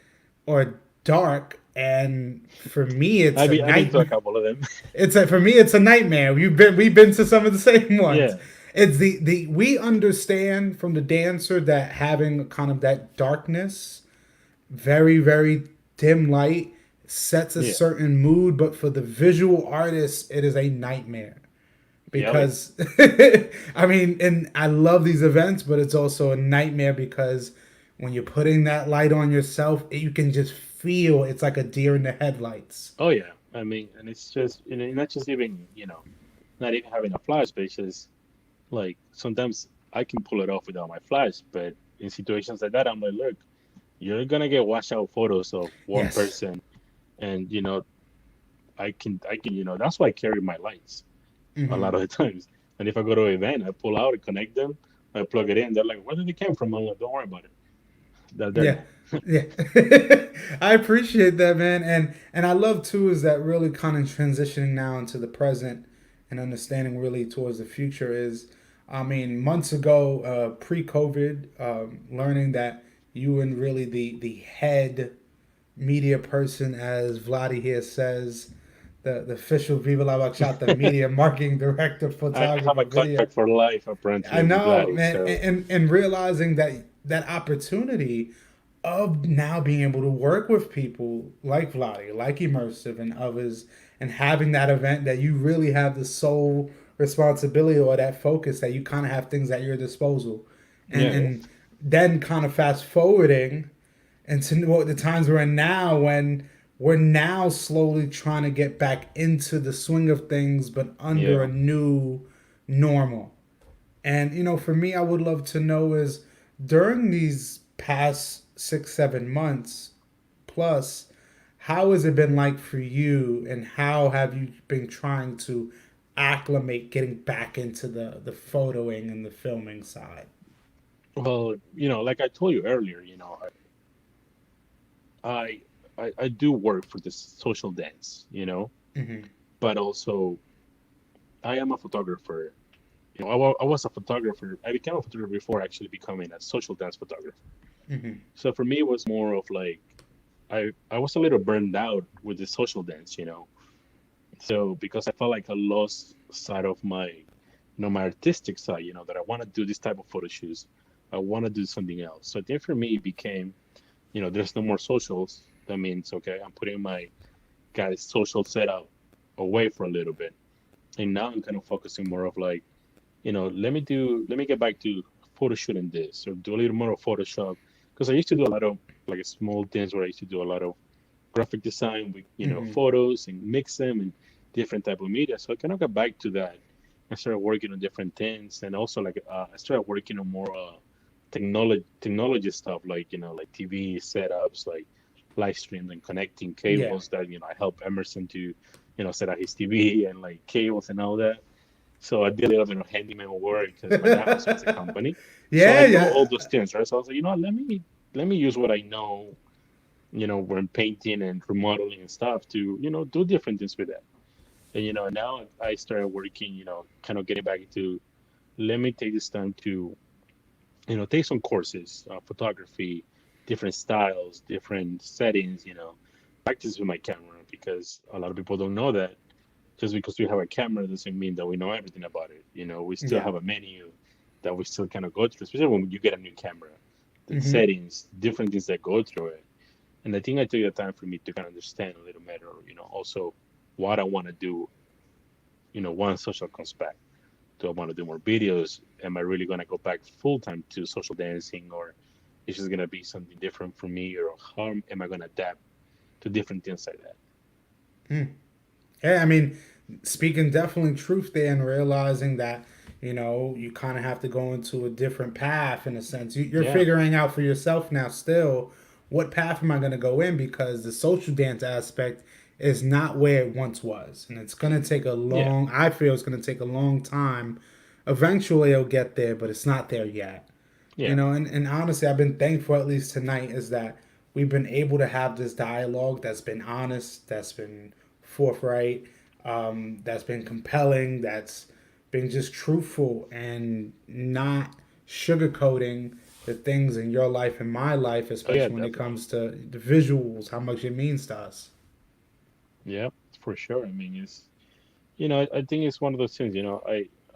[SPEAKER 1] or dark, and for me, it's a
[SPEAKER 2] I've been to a
[SPEAKER 1] nightmare.
[SPEAKER 2] couple of them.
[SPEAKER 1] For me, it's a nightmare. We've been to some of the same ones.
[SPEAKER 2] Yeah.
[SPEAKER 1] It's the we understand from the dancer that having kind of that darkness, very dim light, sets a
[SPEAKER 2] Yeah.
[SPEAKER 1] certain mood, but for the visual artist, it is a nightmare
[SPEAKER 2] Yep.
[SPEAKER 1] because I mean, and I love these events, but it's also a nightmare because when you're putting that light on yourself, you can just feel it's like a deer in the headlights.
[SPEAKER 2] Oh yeah, I mean, and it's just not just even not even having a flash, but it's just like sometimes I can pull it off without my flash, but in situations like that, I'm like, look, you're gonna get washed out photos of one
[SPEAKER 1] Yes.
[SPEAKER 2] person, and I can that's why I carry my lights a lot
[SPEAKER 1] Hmm.
[SPEAKER 2] of the times. And if I go to an event, I pull out, I connect them, I plug it in. They're like, where did it come from? I'm like, don't worry about it. They're there
[SPEAKER 1] Yeah.
[SPEAKER 2] now.
[SPEAKER 1] Yeah. I appreciate that, man. And I love too is that really kind of transitioning now into the present and understanding really towards the future is I mean, months ago, pre-COVID, learning that you were really the head media person, as Vladi here says, the official Viva La Bachata media marketing director,
[SPEAKER 2] I have
[SPEAKER 1] photographer,
[SPEAKER 2] a
[SPEAKER 1] video.
[SPEAKER 2] contract for life,
[SPEAKER 1] I
[SPEAKER 2] apparently, with
[SPEAKER 1] know,
[SPEAKER 2] Vladdy.
[SPEAKER 1] man,
[SPEAKER 2] So
[SPEAKER 1] and realizing that that opportunity of now being able to work with people like Vladi, like Immersive and others, and having that event that you really have the sole responsibility or that focus that you kind of have things at your disposal, and
[SPEAKER 2] yeah,
[SPEAKER 1] and then kind of fast forwarding and to what the times we're in now when we're now slowly trying to get back into the swing of things but under
[SPEAKER 2] yeah.
[SPEAKER 1] a new normal. And for me, I would love to know is during these past 6 7 months plus, how has it been like for you, and how have you been trying to acclimate getting back into the photoing and the filming side?
[SPEAKER 2] Well, like I told you earlier, I I do work for this social dance,
[SPEAKER 1] Mm-hmm.
[SPEAKER 2] but also I am a photographer. I was a photographer. I became a photographer before actually becoming a social dance photographer.
[SPEAKER 1] Mm-hmm.
[SPEAKER 2] So for me, it was more of like I was a little burned out with the social dance. So because I felt like I lost sight of my artistic side, that I want to do this type of photo shoots. I want to do something else. So then for me, it became, there's no more socials. That means, okay, I'm putting my guy's social setup away for a little bit. And now I'm kind of focusing more of like, let me get back to photo shooting this or do a little more of Photoshop. Because I used to do a lot of like small things where I used to do a lot of graphic design with
[SPEAKER 1] Mm-hmm.
[SPEAKER 2] photos and mix them and different type of media. So I kind of got back to that. I started working on different things, and also like I started working on more technology stuff like like TV setups, like live streams and connecting
[SPEAKER 1] Yeah.
[SPEAKER 2] cables that I help Emerson to set up his TV and like cables and all that. So I did a little bit of handyman work because my dad also has a company. So I
[SPEAKER 1] Yeah,
[SPEAKER 2] know all
[SPEAKER 1] yeah.
[SPEAKER 2] those things, right? So I was like, let me use what I know when painting and remodeling and stuff to, do different things with that. And, now I started working, kind of getting back into, let me take this time to, take some courses, photography, different styles, different settings, practice with my camera because a lot of people don't know that just because we have a camera doesn't mean that we know everything about it. We still
[SPEAKER 1] Yeah.
[SPEAKER 2] have a menu that we still kind of go through, especially when you get a new camera, the
[SPEAKER 1] Mm-hmm.
[SPEAKER 2] settings, different things that go through it. And I think I took the time for me to kind of understand a little better, also what I want to do, once social comes back. Do I want to do more videos? Am I really going to go back full time to social dancing, or is just going to be something different for me, or how am I going to adapt to different things like that?
[SPEAKER 1] Mm. Yeah, I mean, speaking definitely truth there and realizing that, you kind of have to go into a different path in a sense. You're
[SPEAKER 2] Yeah,
[SPEAKER 1] figuring out for yourself now still what path am I going to go in because the social dance aspect is not where it once was. And it's going to take
[SPEAKER 2] yeah,
[SPEAKER 1] I feel it's going to take a long time. Eventually it'll get there, but it's not there yet.
[SPEAKER 2] yeah,
[SPEAKER 1] And honestly, I've been thankful at least tonight is that we've been able to have this dialogue that's been honest, that's been forthright, that's been compelling, that's been just truthful and not sugarcoating the things in your life and my life,
[SPEAKER 2] oh yeah,
[SPEAKER 1] especially when it
[SPEAKER 2] definitely,
[SPEAKER 1] comes to the visuals, how much it means to us.
[SPEAKER 2] yeah, for sure. I mean, I think it's one of those things.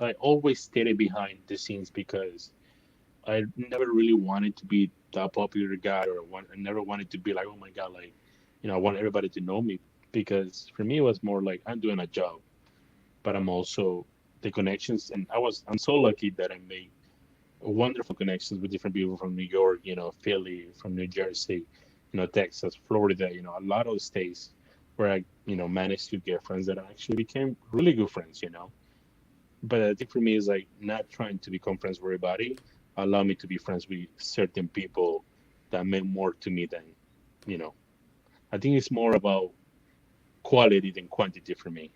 [SPEAKER 2] I always stayed behind the scenes because I never really wanted to be that popular guy, or I never wanted to be like, oh my God, like, I want everybody to know me. Because for me, it was more like I'm doing a job, but I'm also the connections. And I'm so lucky that I made wonderful connections with different people from New York, Philly, from New Jersey. Texas, Florida, a lot of states where I, managed to get friends that actually became really good friends, But I think for me is like not trying to become friends with everybody. Allow me to be friends with certain people that meant more to me than, you know. I think it's more about quality than quantity for me.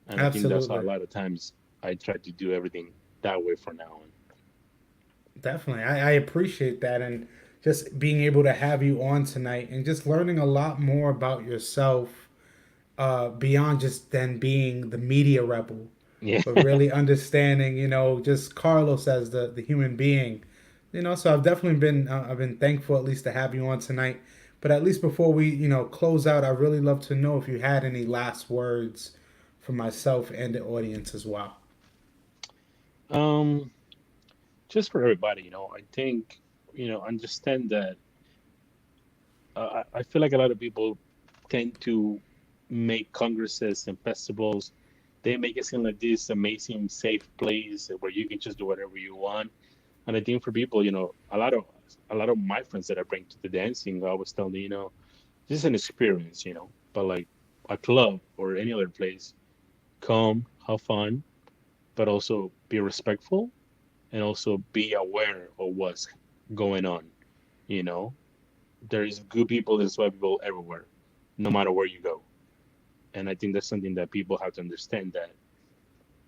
[SPEAKER 2] And I think that's how a
[SPEAKER 1] Absolutely.
[SPEAKER 2] lot of times I try to do everything that way from now on.
[SPEAKER 1] Definitely. I appreciate that, and just being able to have you on tonight and just learning a lot more about yourself, beyond just then being the media rebel,
[SPEAKER 2] Yeah.
[SPEAKER 1] but really understanding, just Carlos as the human being. So I've been thankful at least to have you on tonight. But at least before we, close out, I really love to know if you had any last words for myself and the audience as well.
[SPEAKER 2] um, just for everybody, I think, understand that I feel like a lot of people tend to make congresses and festivals. They make it seem like this amazing, safe place where you can just do whatever you want. And I think for people, a lot of my friends that I bring to the dancing, I always tell them, this is an experience, but like a club or any other place, come, have fun, but also be respectful and also be aware of what's going on. You know, there's good people, there's bad people everywhere, no matter where you go. And I think that's something that people have to understand that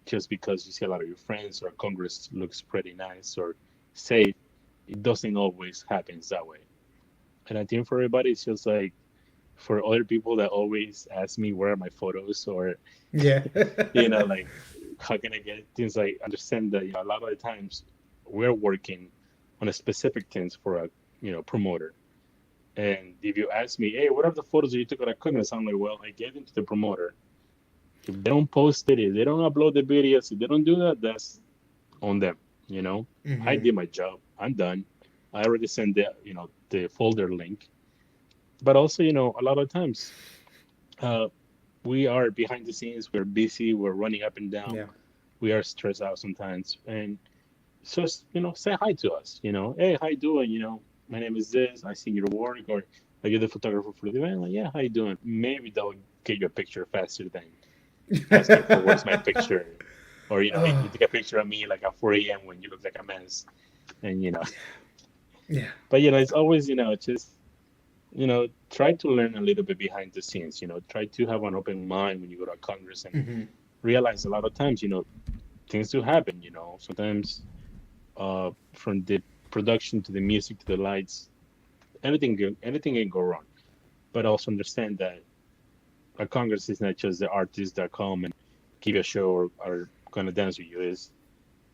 [SPEAKER 2] just because you see a lot of your friends or Congress looks pretty nice or safe, it doesn't always happen that way. And I think for everybody, it's just like for other people that always ask me where are my photos or
[SPEAKER 1] Yeah.
[SPEAKER 2] like how can I get things like understand that a lot of the times we're working on a specific things for a promoter. And if you ask me, hey, what are the photos that you took at a Congress? I'm like, well, I gave them to the promoter. If they don't post it, if they don't upload the videos, if they don't do that, that's on them. You know, I
[SPEAKER 1] Hmm.
[SPEAKER 2] did my job. I'm done. I already sent the folder link. But also, a lot of times uh, we are behind the scenes. We're busy. We're running up and down.
[SPEAKER 1] Yeah.
[SPEAKER 2] We are stressed out sometimes. And just say hi to us. Hey, how you doing? My name is this. I see your work, or are you the photographer for the event? Like, yeah, how you doing? Maybe they'll get your picture faster than asking for where's my picture, or hey, can you
[SPEAKER 1] Oh,
[SPEAKER 2] take a picture of me like at 4 a.m. when you look like a mess, and
[SPEAKER 1] yeah.
[SPEAKER 2] but it's always just try to learn a little bit behind the scenes. Try to have an open mind when you go to a congress and
[SPEAKER 1] Hmm.
[SPEAKER 2] realize a lot of times things do happen. Sometimes from the production to the music to the lights, anything can go wrong. But also understand that a congress is not just the artists that come and give you a show or are going to dance with you. Is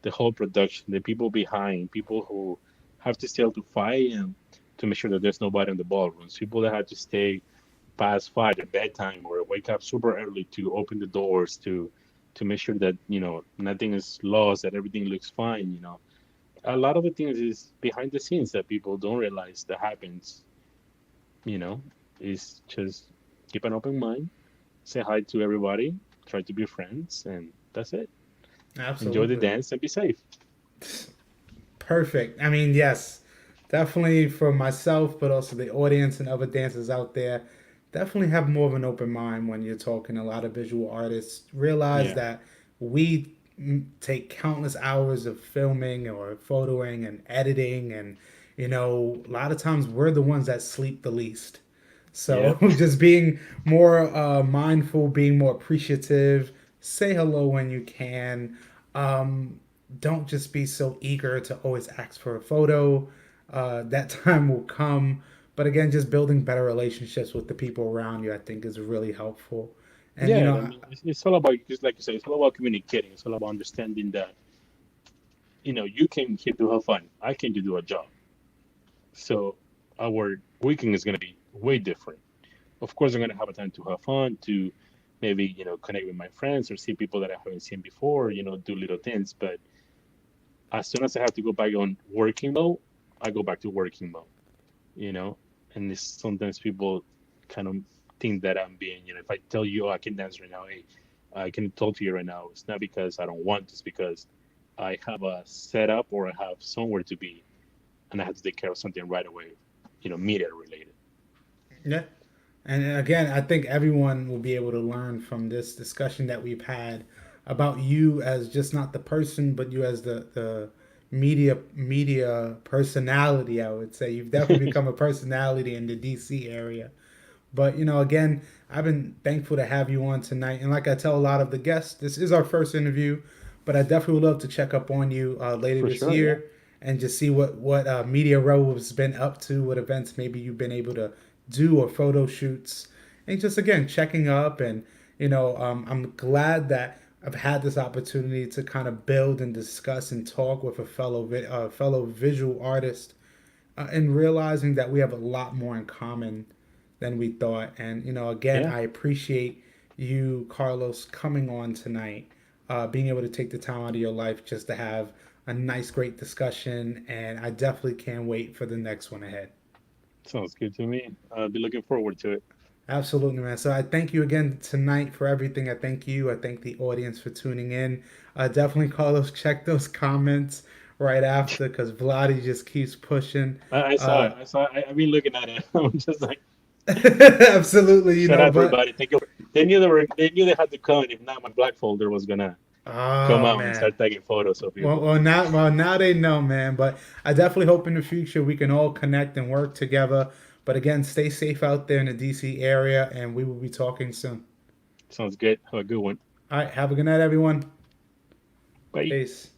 [SPEAKER 2] the whole production, the people behind, people who have to stay up to 5 a.m. to make sure that there's nobody in the ballrooms, people that have to stay past 5 at bedtime or wake up super early to open the doors to make sure that nothing is lost, that everything looks fine. A lot of the things is behind the scenes that people don't realize that happens. You know, is just keep an open mind, say hi to everybody, try to be friends, and that's it. Enjoy the
[SPEAKER 1] Absolutely.
[SPEAKER 2] dance and be safe.
[SPEAKER 1] Perfect. I mean, yes, definitely for myself, but also the audience and other dancers out there. Definitely have more of an open mind when you're talking. A lot of visual artists realize
[SPEAKER 2] Yeah.
[SPEAKER 1] that we take countless hours of filming or photoing and editing, and a lot of times we're the ones that sleep the least. So
[SPEAKER 2] Yep.
[SPEAKER 1] just being more mindful, being more appreciative, say hello when you can. Don't just be so eager to always ask for a photo. That time will come. But again, just building better relationships with the people around you, I think, is really helpful. And,
[SPEAKER 2] Yeah. I mean, it's all about, just like you say, it's all about communicating. It's all about understanding that, you came here to have fun. I came to do a job. So our weekend is going to be way different. Of course, I'm going to have a time to have fun, to maybe, connect with my friends or see people that I haven't seen before, do little things. But as soon as I have to go back on working mode, I go back to working mode, you know? And sometimes people kind of think that I'm being, if I tell you, oh, I can dance right now, hey, I can talk to you right now, it's not because I don't want, it's because I have a setup or I have somewhere to be and I have to take care of something right away, media related.
[SPEAKER 1] Yeah. And again, I think everyone will be able to learn from this discussion that we've had about you as just not the person, but you as the media personality. I would say you've definitely become a personality in the DC area. But again, I've been thankful to have you on tonight. And like I tell a lot of the guests, this is our first interview, but I definitely would love to check up on you later
[SPEAKER 2] For
[SPEAKER 1] this
[SPEAKER 2] sure, yeah.
[SPEAKER 1] year and just see what Media Row has been up to, what events maybe you've been able to do or photo shoots, and just again checking up. And I'm glad that I've had this opportunity to kind of build and discuss and talk with a fellow visual artist, and realizing that we have a lot more in common than we thought. And again,
[SPEAKER 2] Yeah,
[SPEAKER 1] I appreciate you, Carlos, coming on tonight, being able to take the time out of your life just to have a nice, great discussion. And I definitely can't wait for the next one ahead.
[SPEAKER 2] sounds good to me. I'll be looking forward to it.
[SPEAKER 1] Absolutely, man. So I thank you again tonight for everything. I thank you. I thank the audience for tuning in. Definitely, Carlos, check those comments right after because Vladi just keeps pushing.
[SPEAKER 2] I saw it.
[SPEAKER 1] Uh,
[SPEAKER 2] I saw. I've been looking at it. I'm just like,
[SPEAKER 1] absolutely,
[SPEAKER 2] shout out
[SPEAKER 1] but
[SPEAKER 2] everybody. Thank you. They knew they were. They knew they had to come. If not, my black folder was gonna come
[SPEAKER 1] oh
[SPEAKER 2] out and
[SPEAKER 1] man.
[SPEAKER 2] start taking photos of
[SPEAKER 1] Well,
[SPEAKER 2] people.
[SPEAKER 1] well, now they know, man. But I definitely hope in the future we can all connect and work together. But again, stay safe out there in the DC area, and we will be talking soon.
[SPEAKER 2] Sounds good. Have a good one.
[SPEAKER 1] All right, have a good night, everyone.
[SPEAKER 2] Bye.
[SPEAKER 1] Peace.